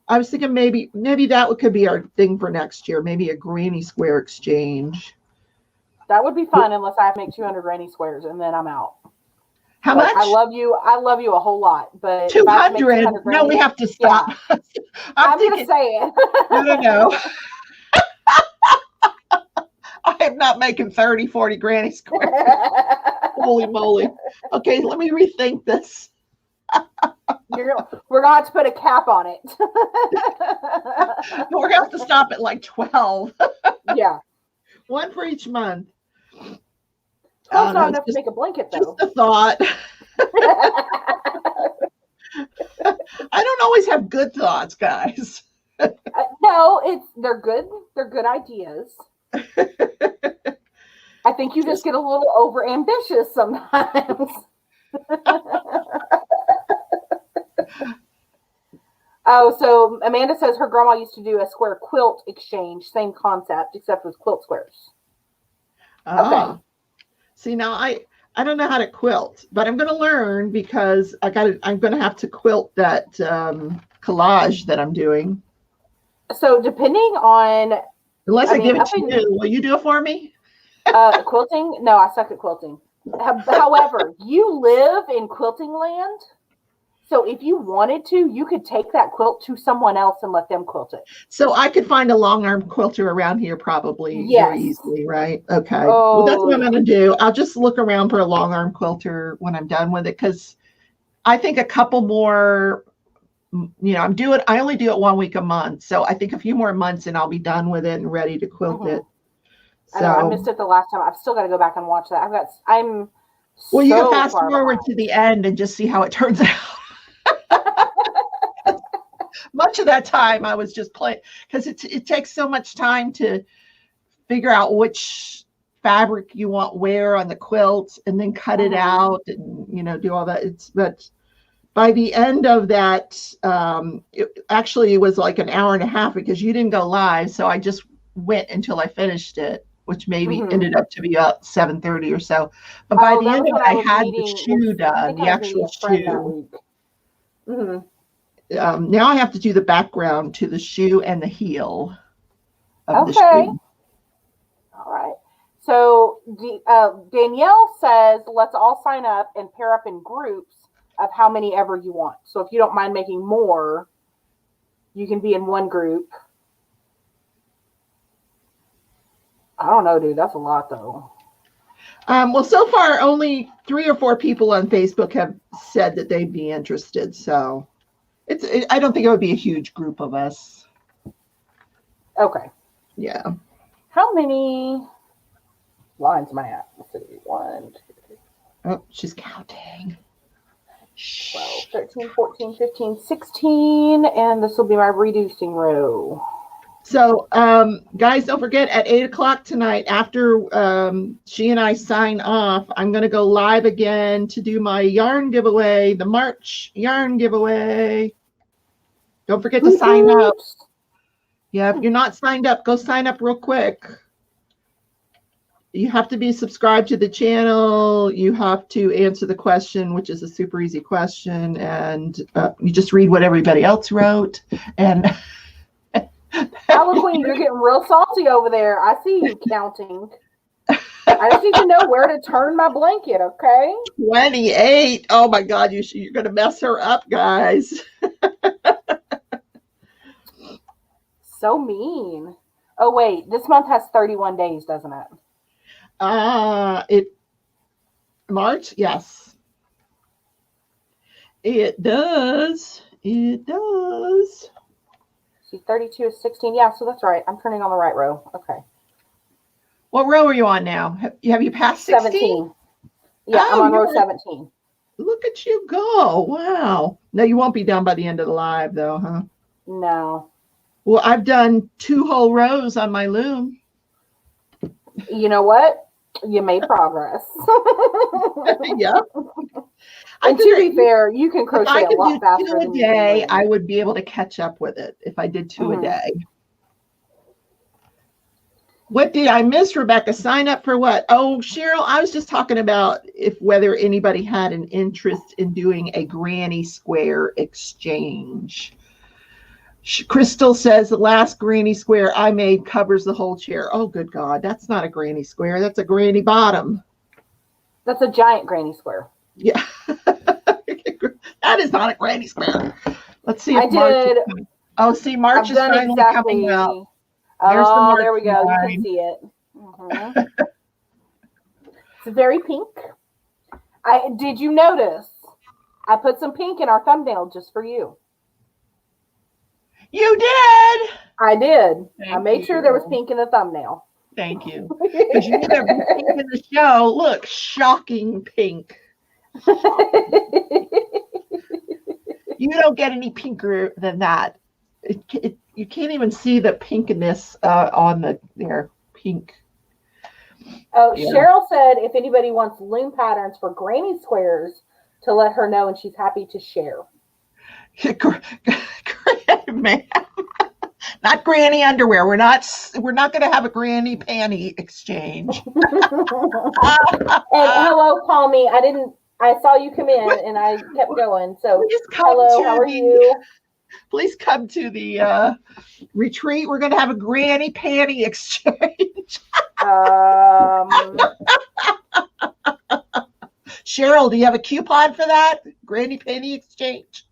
I was thinking maybe that could be our thing for next year. Maybe a granny square exchange. That would be fun unless I have to make 200 granny squares and then I'm out. How much? I love you a whole lot, but 200. No, we have to stop. Yeah. I'm going to say it. No. I am not making 30, 40 granny squares. Holy moly. Okay, let me rethink this. We're going to have to put a cap on it. We're going to have to stop at like 12. Yeah. One for each month. That's not enough to make a blanket, though. Just a thought. I don't always have good thoughts, guys. No, they're good. They're good ideas. I think you just get a little over ambitious sometimes. Oh, so Amanda says her grandma used to do a square quilt exchange. Same concept, except with quilt squares. Ah. See, now I don't know how to quilt, but I'm going to learn because I'm going to have to quilt that collage that I'm doing. So depending on, Unless I give it to you, will you do it for me? Quilting? No, I suck at quilting. However, you live in quilting land. So if you wanted to, you could take that quilt to someone else and let them quilt it. So I could find a long arm quilter around here probably very easily, right? Okay. Oh, well, that's what I'm going to do. I'll just look around for a long arm quilter when I'm done with it because I think a couple more, I only do it 1 week a month. So I think a few more months and I'll be done with it and ready to quilt it. So, I know, I missed it the last time. I've still got to go back and watch that. Well, you can fast forward to the end and just see how it turns out. Much of that time I was just playing because it takes so much time to figure out which fabric you want where on the quilt and then cut it out and do all that. But by the end of that, it was like an hour and a half because you didn't go live, so I just went until I finished it, which maybe ended up to be about 7:30 or so. But by the end of it, I had the shoe done, the actual shoe. Now I have to do the background to the shoe and the heel of the shoe. All right. So Danielle says, let's all sign up and pair up in groups of how many ever you want. So if you don't mind making more, you can be in one group. I don't know, dude. That's a lot, though. Well, so far, only 3 or 4 people on Facebook have said that they'd be interested. So I don't think it would be a huge group of us. Okay. Yeah. How many lines am I at? Let's see. 1, 2, 3. Oh, she's counting. 12, 13, 14, 15, 16. And this will be my reducing row. So, guys, don't forget at 8 o'clock tonight, after she and I sign off, I'm going to go live again to do my yarn giveaway, the March yarn giveaway. Don't forget to sign up. Yeah, if you're not signed up, go sign up real quick. You have to be subscribed to the channel. You have to answer the question, which is a super easy question. And you just read what everybody else wrote. And Queen, you're getting real salty over there. I see you counting. I just need to know where to turn my blanket, okay? 28. Oh, my God. You're going to mess her up, guys. So mean. Oh, wait. This month has 31 days, doesn't it? March? Yes. It does. It does. See, 32 is 16. Yeah, so that's right. I'm turning on the right row. Okay. What row are you on now? Have you passed 16? 17. Yeah, I'm on row 17. Look at you go. Wow. No, you won't be done by the end of the live, though, huh? No. Well, I've done 2 whole rows on my loom. You know what? You made progress. Yep. And to be fair, you can crochet a lot faster than 2 a day. I would be able to catch up with it if I did 2 a day. What did I miss, Rebecca? Sign up for what? Oh, Cheryl, I was just talking about whether anybody had an interest in doing a granny square exchange. Crystal says the last granny square I made covers the whole chair. Oh, good God. That's not a granny square. That's a granny bottom. That's a giant granny square. Yeah. That is not a granny square. Let's see if March is finally coming out. There we go. You can see it. It's very pink. Did you notice? I put some pink in our thumbnail just for you. You did. I did. I made sure there was pink in the thumbnail. Thank you. Because you need every pink in the show. Look, shocking pink. You don't get any pinker than that. You can't even see the pinkiness on their pink. Oh, yeah. Cheryl said if anybody wants loom patterns for granny squares to let her know, and she's happy to share. Ma'am. Not granny underwear. We're not going to have a granny panty exchange. And hello, Palmy. I saw you come in and I kept going. So hello, how are you? Please come to the retreat. We're going to have a granny panty exchange. Cheryl, do you have a coupon for that? Granny panty exchange?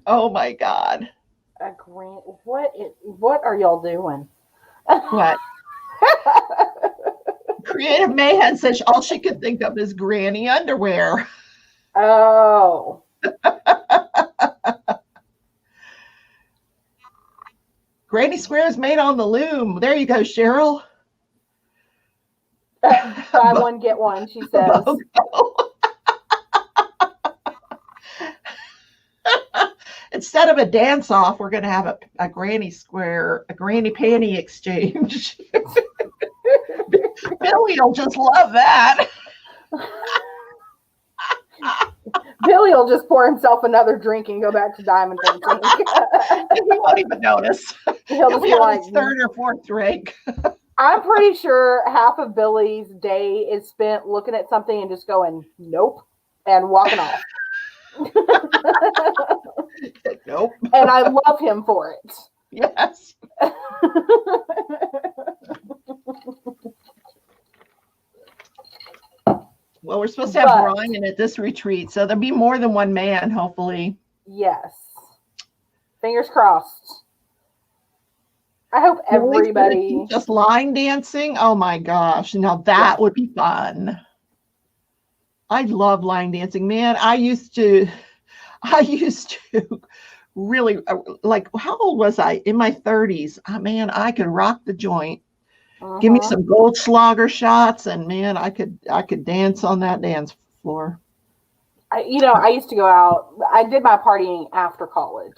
Oh my God. What are y'all doing? What? Creative Mayhem says all she could think of is granny underwear. Oh. Granny squares made on the loom. There you go, Cheryl. Buy one, get one, she says. Instead of a dance off, we're going to have a granny panty exchange. Billy will just love that. Billy will just pour himself another drink and go back to Diamond Painting. He won't even notice. He'll just be like, third or fourth drink. I'm pretty sure half of Billy's day is spent looking at something and just going, nope, and walking off. Nope. And I love him for it. Yes. Well, we're supposed to have Brian at this retreat, so there'll be more than one man, hopefully. Yes. Fingers crossed. I hope everybody just line dancing. Oh my gosh. Now that would be fun. I love line dancing, man. I used to really, like, how old was I? In my 30s. Oh, man, I could rock the joint. Give me some Goldschlager shots, and man, I could dance on that dance floor. I used to go out. I did my partying after college.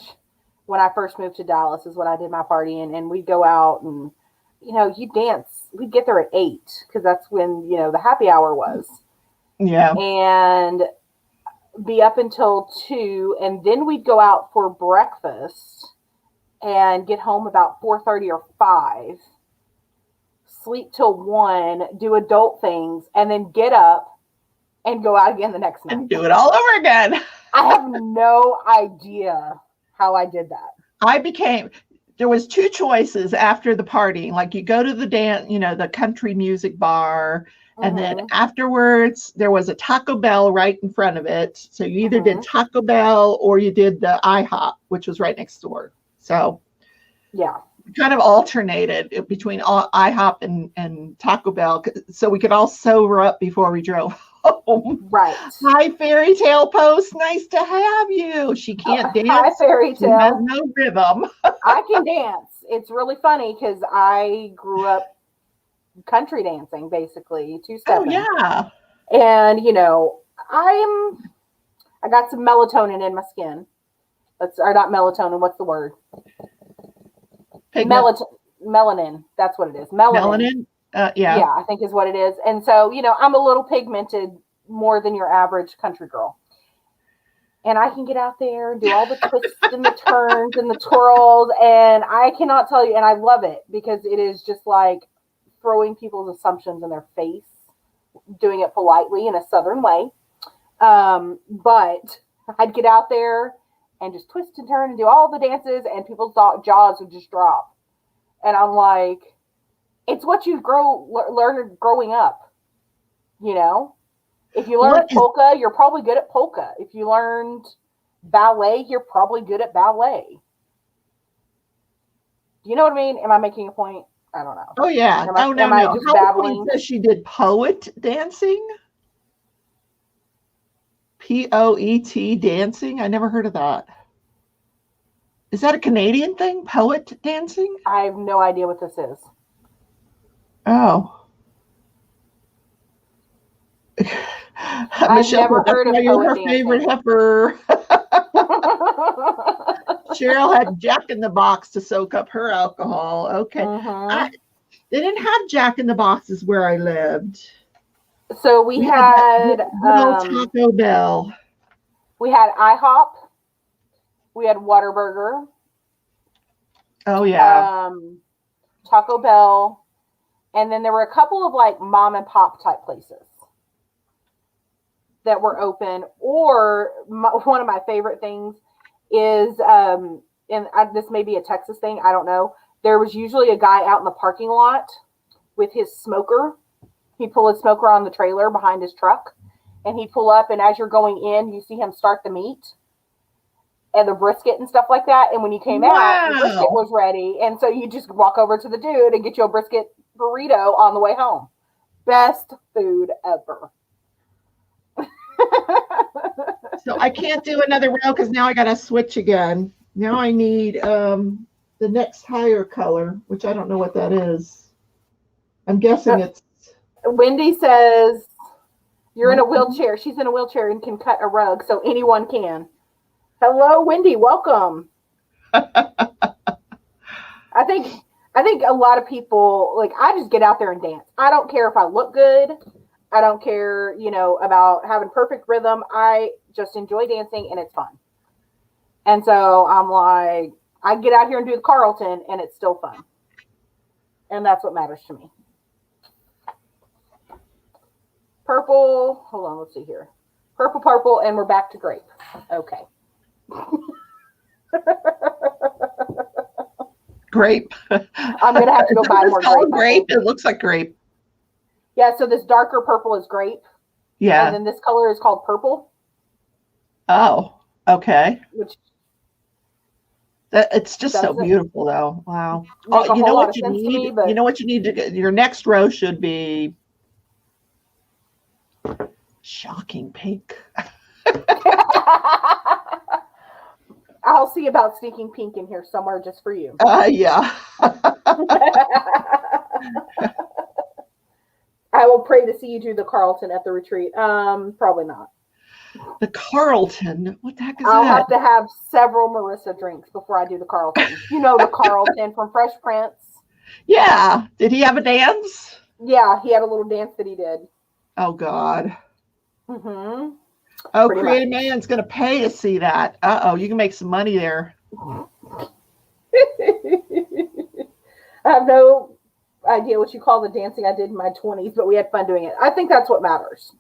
When I first moved to Dallas is when I did my partying, and we'd go out and, you dance. We'd get there at 8 because that's when, the happy hour was. Yeah. And be up until 2, and then we'd go out for breakfast and get home about 4:30 or 5. Sleep till 1, do adult things, and then get up and go out again the next night. And do it all over again. I have no idea how I did that. There was 2 choices after the party. Like, you go to the dance, the country music bar, and then afterwards there was a Taco Bell right in front of it. So you either did Taco Bell or you did the IHOP, which was right next door. So yeah. Kind of alternated between IHOP and Taco Bell, so we could all sober up before we drove home. Right. Hi, Fairy Tale Post. Nice to have you. She can't dance. Hi, Fairy Tale. She has no rhythm. I can dance. It's really funny because I grew up country dancing, basically, 2-stepping. Oh yeah. And I got some melatonin in my skin. Or not melatonin. What's the word? Melanin. That's what it is. Melanin. Yeah. Yeah, I think is what it is. And so, I'm a little pigmented more than your average country girl. And I can get out there and do all the twists and the turns and the twirls. And I cannot tell you, and I love it because it is just like throwing people's assumptions in their face, doing it politely in a Southern way. But I'd get out there and just twist and turn and do all the dances, and people's jaws would just drop. And I'm like, it's what you learn growing up, If you learned polka, you're probably good at polka. If you learned ballet, you're probably good at ballet. Do you know what I mean? Am I making a point? I don't know. Oh, yeah. Am I just babbling? Says she did poet dancing? POET dancing? I never heard of that. Is that a Canadian thing? Poet dancing? I have no idea what this is. Oh. I've never heard of poet dancing. Favorite heifer. Cheryl had Jack in the Box to soak up her alcohol. Okay. They didn't have Jack in the Boxes where I lived. So we We had good old Taco Bell. we had IHOP, we had Whataburger, Oh yeah. Taco Bell, and then there were a couple of like mom and pop type places that were open. Or one of my favorite things is, this may be a Texas thing, I don't know. There was usually a guy out in the parking lot with his smoker. He'd pull his smoker on the trailer behind his truck, and he'd pull up, and as you're going in, you see him start the meat and the brisket and stuff like that. And when you came out, the brisket was ready. And so you just walk over to the dude and get you a brisket burrito on the way home. Best food ever. So I can't do another row because now I got to switch again. Now I need the next higher color, which I don't know what that is. I'm guessing it's. Wendy says you're in a wheelchair. She's in a wheelchair and can cut a rug, so anyone can. Hello, Wendy. Welcome. I think a lot of people, like, I just get out there and dance. I don't care if I look good. I don't care, about having perfect rhythm. I just enjoy dancing, and it's fun. And so I'm like, I get out here and do the Carlton, and it's still fun. And that's what matters to me. Purple. Hold on, let's see here. Purple, and we're back to grape. Okay. Grape. I'm going to have to go buy more grape. It looks like grape. Yeah, so this darker purple is grape. Yeah. And then this color is called purple. Oh, okay. Which it's just so beautiful, though. Wow. Oh, you know what you need? You know what you need to get? Your next row should be shocking pink. I'll see about sneaking pink in here somewhere just for you. Yeah. I will pray to see you do the Carlton at the retreat. Probably not. The Carlton? What the heck is I'll that? have to have several Marissa drinks before I do the Carlton. You know the Carlton from Fresh Prince? Yeah. Did he have a dance? Yeah, he had a little dance that he did. Oh, God. Mm-hmm. Oh, Creative Man's going to pay to see that. Uh-oh, you can make some money there. I have no idea what you call the dancing I did in my 20s, but we had fun doing it. I think that's what matters.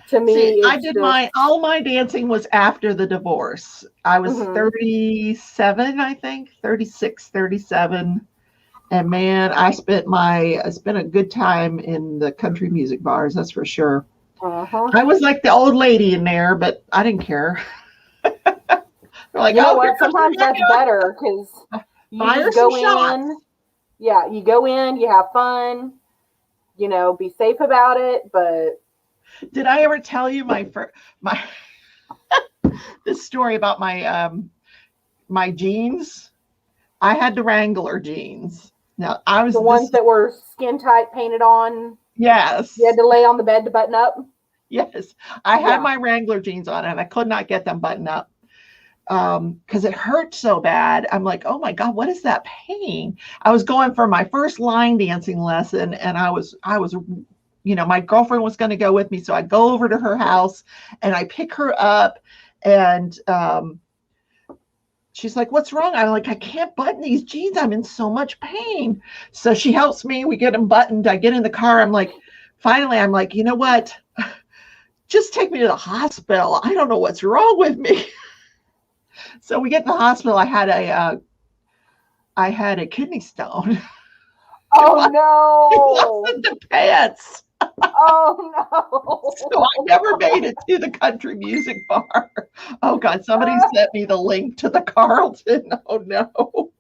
To me, see, I did all my dancing was after the divorce. I was 37, I think, 36, 37. And man, I spent a good time in the country music bars, that's for sure. I was like the old lady in there, but I didn't care. Like, you know what? Sometimes that's better because you just go in. Yeah, you go in, you have fun, be safe about it. But did I ever tell you this story about my jeans? I had the Wrangler jeans. Now I was the ones that were skin tight, painted on. Yes. You had to lay on the bed to button up. Yes, I had my Wrangler jeans on and I could not get them buttoned up because it hurt so bad. I'm like, oh my God, what is that pain? I was going for my first line dancing lesson and I was, my girlfriend was going to go with me. So I go over to her house and I pick her up and she's like, what's wrong? I'm like, I can't button these jeans. I'm in so much pain. So she helps me. We get them buttoned. I get in the car. Finally, I'm like, you know what? Just take me to the hospital. I don't know what's wrong with me. So we get in the hospital. I had a kidney stone. Oh no! It wasn't the pants. Oh no! So I never made it to the country music bar. Oh God! Somebody sent me the link to the Carlton. Oh no!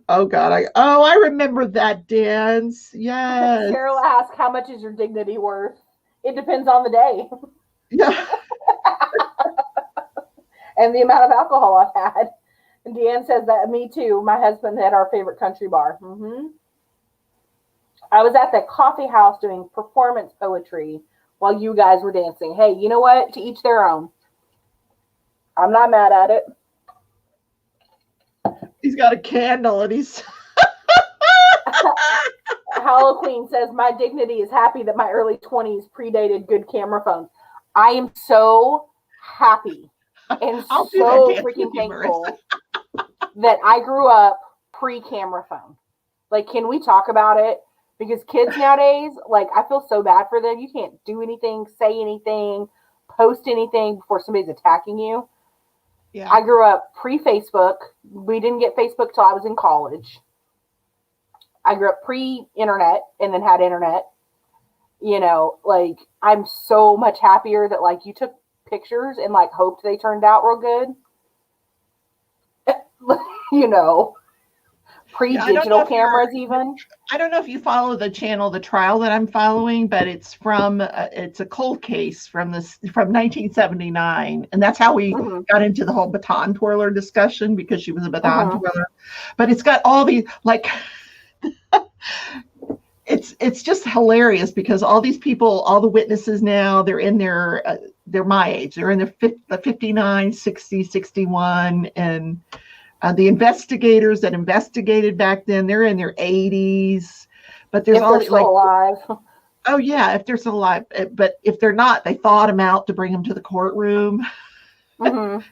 Oh God! I remember that dance. Yes. Cheryl asked, "How much is your dignity worth?" It depends on the day. Yeah. And the amount of alcohol I've had. And Deanne says that, me too. My husband had our favorite country bar. I was at the coffee house doing performance poetry while you guys were dancing. Hey, you know what? To each their own. I'm not mad at it. He's got a candle and he's... Halloween says, my dignity is happy that my early 20s predated good camera phones. I am so happy and I'll do so that dance freaking with you, thankful that I grew up pre-camera phone. Like, can we talk about it? Because kids nowadays, like, I feel so bad for them. You can't do anything, say anything, post anything before somebody's attacking you. Yeah. I grew up pre-Facebook. We didn't get Facebook till I was in college. I grew up pre-internet and then had internet. You know, like, I'm so much happier that, like, you took pictures and, like, hoped they turned out real good. You know, pre-digital cameras even. I don't know if you follow the channel, The Trial, that I'm following, but it's from, it's a cold case from 1979. And that's how we got into the whole baton twirler discussion, because she was a baton twirler. But it's got all these, like, it's just hilarious, because all these people, all the witnesses now, they're my age. They're in their 59, 60, 61. And the investigators that investigated back then, they're in their 80s. But there's all like alive. Oh yeah, if they're still alive. But if they're not, they thawed them out to bring them to the courtroom. And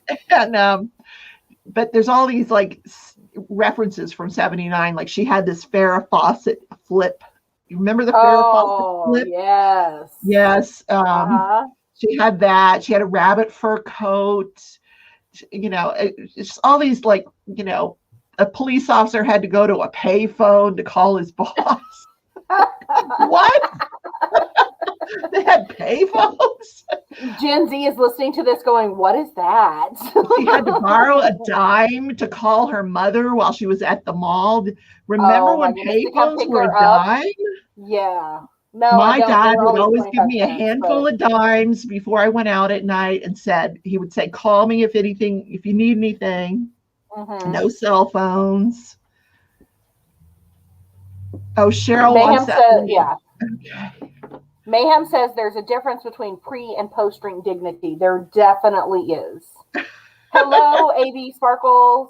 but there's all these like references from 79. Like, she had this Farrah Fawcett flip. You remember the Farrah Fawcett flip? Yes. She had that. She had a rabbit fur coat. You know, it's just all these, like, you know, a police officer had to go to a pay phone to call his boss. What? They had pay phones? Gen Z is listening to this going, what is that? She had to borrow a dime to call her mother while she was at the mall. Remember when pay phones were a dime? Yeah. No, my dad would always give me a handful of dimes before I went out at night, and he would say, call me if you need anything. No cell phones. Oh, Cheryl wants that. Yeah. Okay. Mayhem says there's a difference between pre and post drink dignity. There definitely is. Hello, AB Sparkles.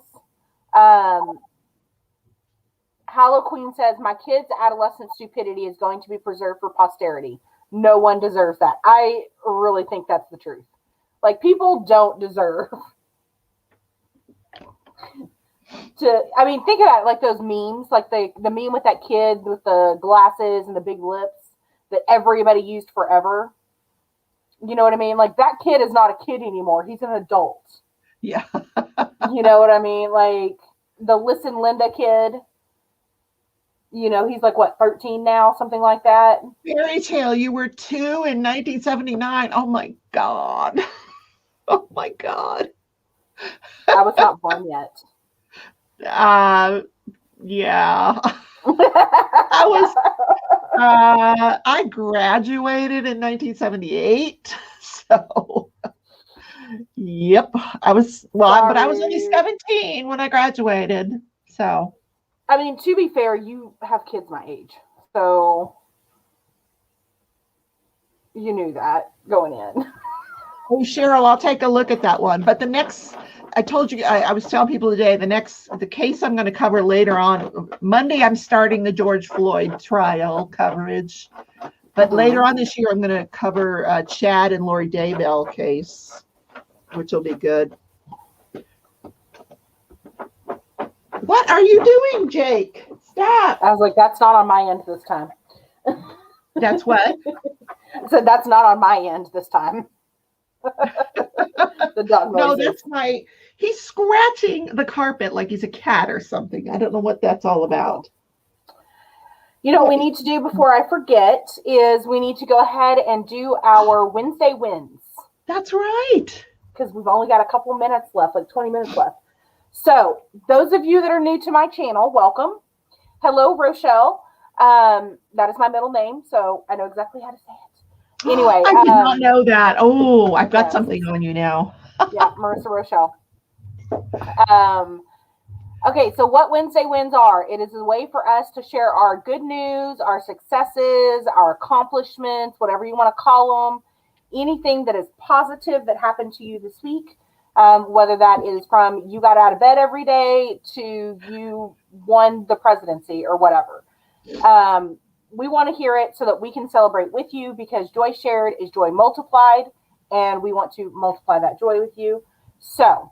Halloween says, my kid's adolescent stupidity is going to be preserved for posterity. No one deserves that. I really think that's the truth. Like, people don't deserve I mean, think about it, like those memes, like the meme with that kid with the glasses and the big lips that everybody used forever. You know what I mean? Like, that kid is not a kid anymore. He's an adult. Yeah. You know what I mean? Like, the Listen Linda kid. You know, he's like, what, 13 now? Something like that. Fairy Tale, you were 2 in 1979. Oh, my God. Oh, my God. I was not born yet. Yeah. I graduated in 1978. So, yep. But I was only 17 when I graduated. So. I mean, to be fair, you have kids my age, so you knew that going in. Oh, Cheryl, I'll take a look at that one. But the next, I told you, I was telling people today, the case I'm going to cover later on, Monday, I'm starting the George Floyd trial coverage. But later on this year, I'm going to cover Chad and Lori Daybell case, which will be good. What are you doing, Jake? Stop. I was like, that's not on my end this time. That's what? I said, that's not on my end this time. The dog noises. No, that's he's scratching the carpet like he's a cat or something. I don't know what that's all about. You know what we need to do before I forget is we need to go ahead and do our Wednesday wins. That's right. Because we've only got a couple minutes left, like 20 minutes left. So, those of you that are new to my channel, welcome. Hello, Rochelle. That is my middle name, so I know exactly how to say it. Anyway. I did not know that. Oh, I've got something on you now. Yeah, Marissa Rochelle. Okay, so what Wednesday wins are, it is a way for us to share our good news, our successes, our accomplishments, whatever you want to call them, anything that is positive that happened to you this week. Whether that is from you got out of bed every day to you won the presidency or whatever. we want to hear it so that we can celebrate with you, because joy shared is joy multiplied, and we want to multiply that joy with you. So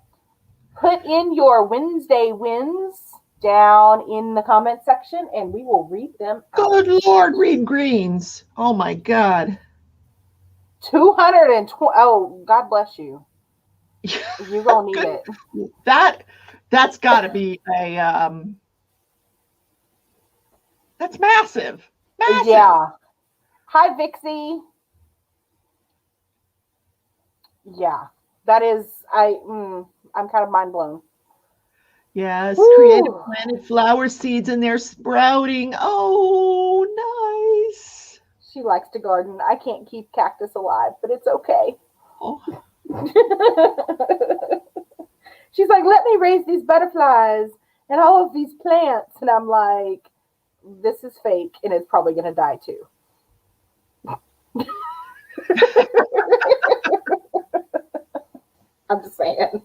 put in your Wednesday wins down in the comment section, and we will read them out. Good Lord, Reed Greens. Oh my God. 220. Oh, God bless you. You're gonna need it. That's got to be a that's massive. Massive. Yeah. Hi, Vixie. Yeah, that is. I'm kind of mind blown. Yes, Woo. Creative Planet flower seeds and they're sprouting. Oh, nice. She likes to garden. I can't keep cactus alive, but it's okay. Oh. She's like, let me raise these butterflies and all of these plants. And I'm like, this is fake and it's probably going to die too. I'm just saying.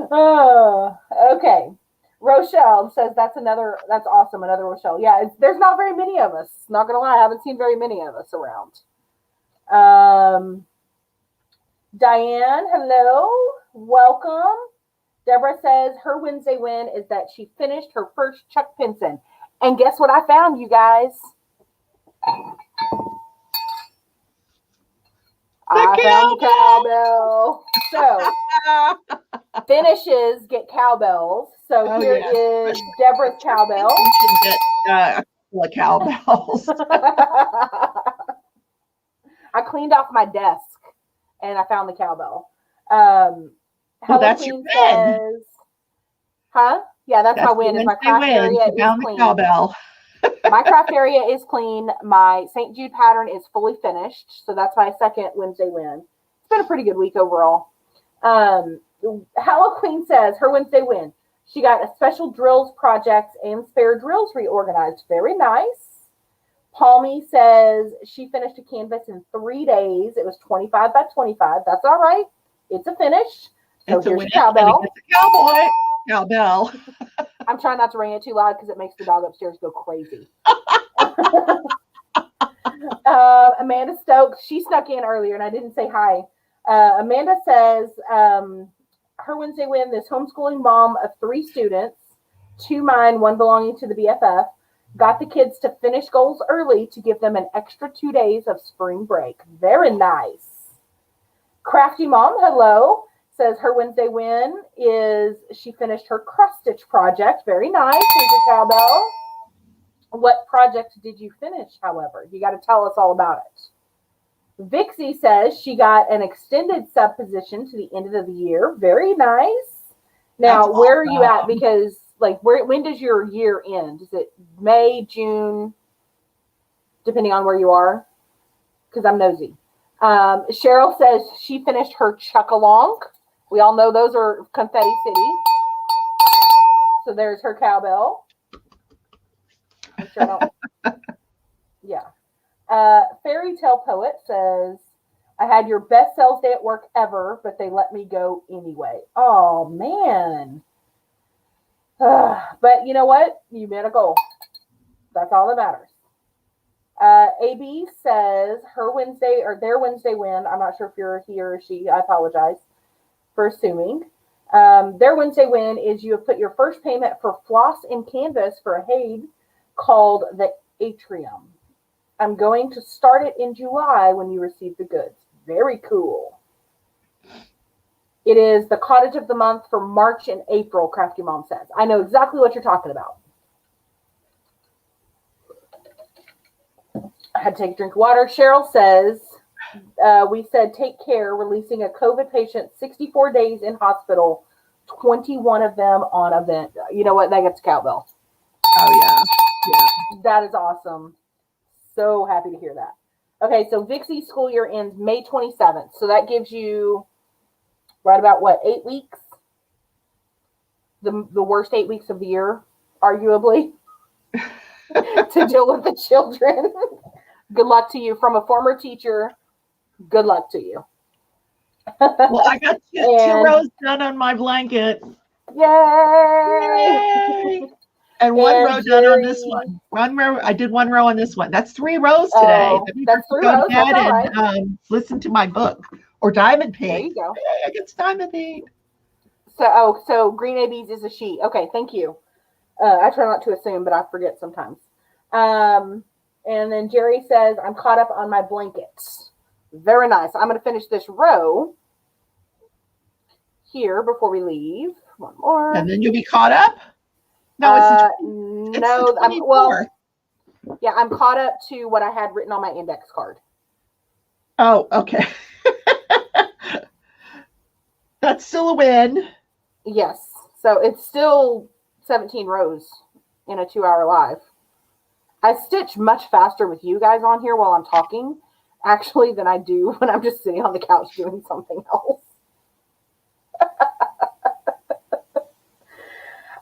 Oh, okay. Rochelle says that's awesome. Another Rochelle. Yeah, there's not very many of us. Not going to lie. I haven't seen very many of us around. Diane, hello. Welcome. Deborah says her Wednesday win is that she finished her first Chuck Pinson. And guess what I found, you guys? I found the cowbell. So, finishes get cowbells. So here is Deborah's cowbell. You should get the cowbells. I cleaned off my desk and I found the cowbell. That's your win. Says, huh? Yeah, that's my win. Is my craft area is clean. Cowbell. My craft area is clean. My St. Jude pattern is fully finished. So that's my second Wednesday win. It's been a pretty good week overall. Hello Queen says her Wednesday win. She got a special drills projects and spare drills reorganized. Very nice. Palmy says she finished a canvas in 3 days. It was 25 by 25. That's all right. It's a finish. So here's your cowbell. It's a cowboy. Cowbell. I'm trying not to ring it too loud because it makes the dog upstairs go crazy. Amanda Stokes, she snuck in earlier and I didn't say hi. Amanda says her Wednesday win, this homeschooling mom of 3 students, 2 mine, 1 belonging to the BFF, got the kids to finish goals early to give them an extra 2 days of spring break. Very nice. Crafty Mom, hello, says her Wednesday win is she finished her cross stitch project. Very nice. Here's your cowbell. What project did you finish, however? You got to tell us all about it. Vixie says she got an extended sub position to the end of the year. Very nice. Now, where are you at? Because, like, when does your year end? Is it May, June, depending on where you are? Because I'm nosy. Cheryl says she finished her Chuck-a-Lonk. We all know those are Confetti City. So there's her cowbell. I'm sure I don't. Yeah. Fairy Tale Poet says, I had your best sales day at work ever, but they let me go anyway. Oh, man. But you know what? You met a goal. That's all that matters. AB says her Wednesday or their Wednesday win. I'm not sure if you're he or she. I apologize for assuming. Their Wednesday win is you have put your first payment for floss and canvas for a Hague called the Atrium. I'm going to start it in July when you receive the goods. Very cool. It is the cottage of the month for March and April, Crafty Mom says. I know exactly what you're talking about. I had to take a drink of water. Cheryl says, we said take care, releasing a COVID patient 64 days in hospital, 21 of them on event. You know what? That gets a cowbell. Oh, yeah. That is awesome. So happy to hear that. Okay, so Vixie's school year ends May 27th. So that gives you right about, 8 weeks? The worst 8 weeks of the year, arguably, to deal with the children. Good luck to you. From a former teacher, good luck to you. Well, I got 2 rows done on my blanket. Yay! And one And row done on this Jerry- one. One row. I did one row on this one. That's 3 rows today. Oh, that's 3 Go to rows. That's bed all right. and listen to my book or Diamond There Pink. you go. Hey, it's Diamond Pink. So Green ABs is a she. Okay, thank you. I try not to assume, but I forget sometimes. And then Jerry says, I'm caught up on my blankets. Very nice. I'm going to finish this row here before we leave. One more. And then you'll be caught up? No, it's no, the 24th. Yeah, I'm caught up to what I had written on my index card. Oh, okay. That's still a win. Yes. So it's still 17 rows in a 2-hour live. I stitch much faster with you guys on here while I'm talking, actually, than I do when I'm just sitting on the couch doing something else.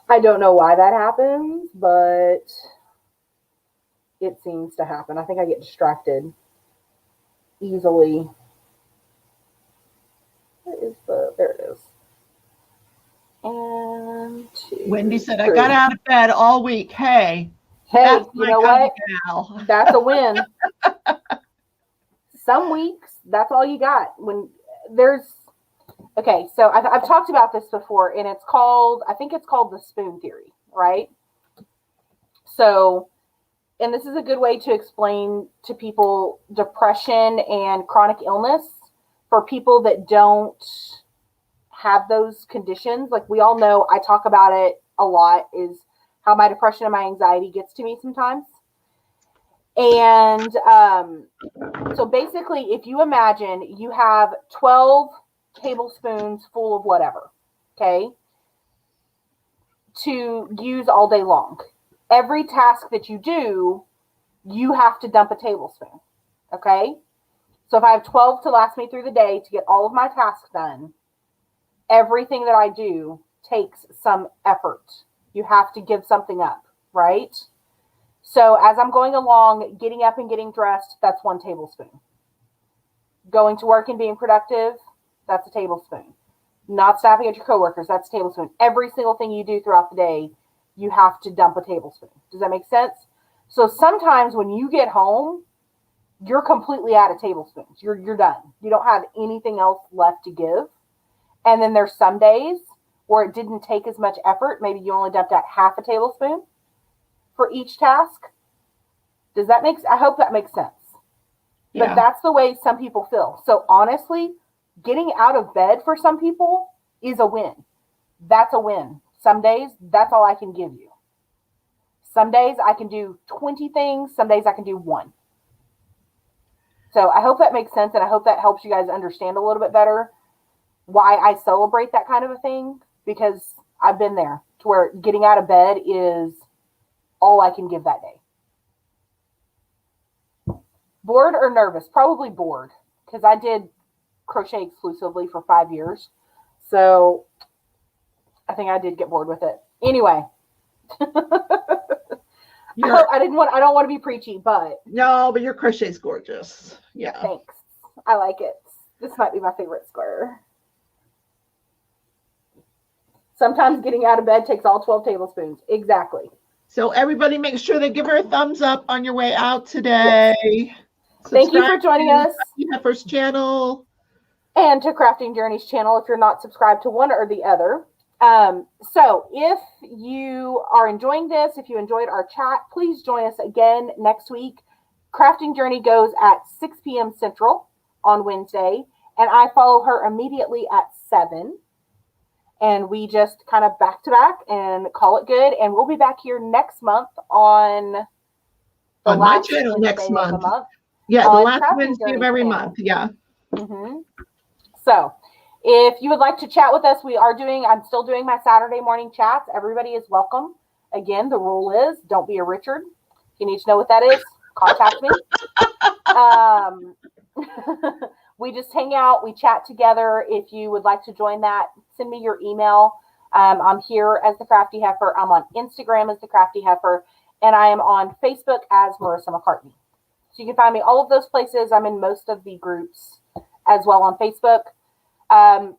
I don't know why that happens, but it seems to happen. I think I get distracted easily. There it is. And Wendy said, I got out of bed all week. Hey, you know what? Gal. That's a win. Some weeks, that's all you got. When there's, okay, so I've talked about this before, and I think it's called the spoon theory, right? So, and this is a good way to explain to people depression and chronic illness for people that don't have those conditions. Like we all know, I talk about it a lot, is how my depression and my anxiety gets to me sometimes. And so basically, if you imagine you have 12 tablespoons full of whatever, okay, to use all day long. Every task that you do, you have to dump a tablespoon, okay? So if I have 12 to last me through the day to get all of my tasks done, everything that I do takes some effort. You have to give something up, right? So as I'm going along, getting up and getting dressed, that's 1 tablespoon. Going to work and being productive, that's a tablespoon. Not snapping at your coworkers, that's a tablespoon. Every single thing you do throughout the day, you have to dump a tablespoon. Does that make sense? So sometimes when you get home, you're completely out of tablespoons. You're done. You don't have anything else left to give. And then there's some days where it didn't take as much effort. Maybe you only dumped out half a tablespoon for each task. I hope that makes sense. Yeah. But that's the way some people feel. So honestly, getting out of bed for some people is a win. That's a win. Some days, that's all I can give you. Some days I can do 20 things. Some days I can do 1. So I hope that makes sense. And I hope that helps you guys understand a little bit better why I celebrate that kind of a thing. Because I've been there to where getting out of bed is all I can give that day. Bored or nervous? Probably bored, because I did crochet exclusively for 5 years. So I think I did get bored with it. Anyway. I don't want to be preachy, but no, but your crochet's gorgeous. Yeah. Thanks. I like it. This might be my favorite square. Sometimes getting out of bed takes all 12 tablespoons. Exactly. So everybody make sure they give her a thumbs up on your way out today. Yes. Thank you for joining us. Heifer's channel. And to Crafting Journeys channel if you're not subscribed to one or the other. So if you are enjoying this, if you enjoyed our chat, please join us again next week. Crafting Journey goes at 6 p.m. Central on Wednesday, and I follow her immediately at 7. And we just kind of back to back and call it good. And we'll be back here next month on my channel next month. Yeah, the last Wednesday of every month. Yeah. Mm-hmm. So if you would like to chat with us, I'm still doing my Saturday morning chats. Everybody is welcome. Again, the rule is don't be a Richard. If you need to know what that is, contact me. We just hang out. We chat together. If you would like to join that, send me your email. I'm here as The Crafty Heifer. I'm on Instagram as The Crafty Heifer. And I am on Facebook as Marissa McCartney. So you can find me all of those places. I'm in most of the groups as well on Facebook.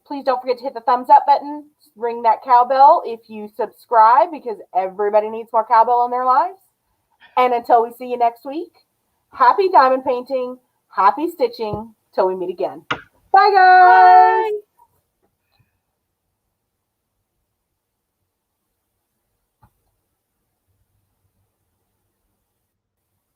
Please don't forget to hit the thumbs up button, ring that cowbell if you subscribe, because everybody needs more cowbell in their lives. And until we see you next week, happy diamond painting, happy stitching, till we meet again. Bye, guys. Bye.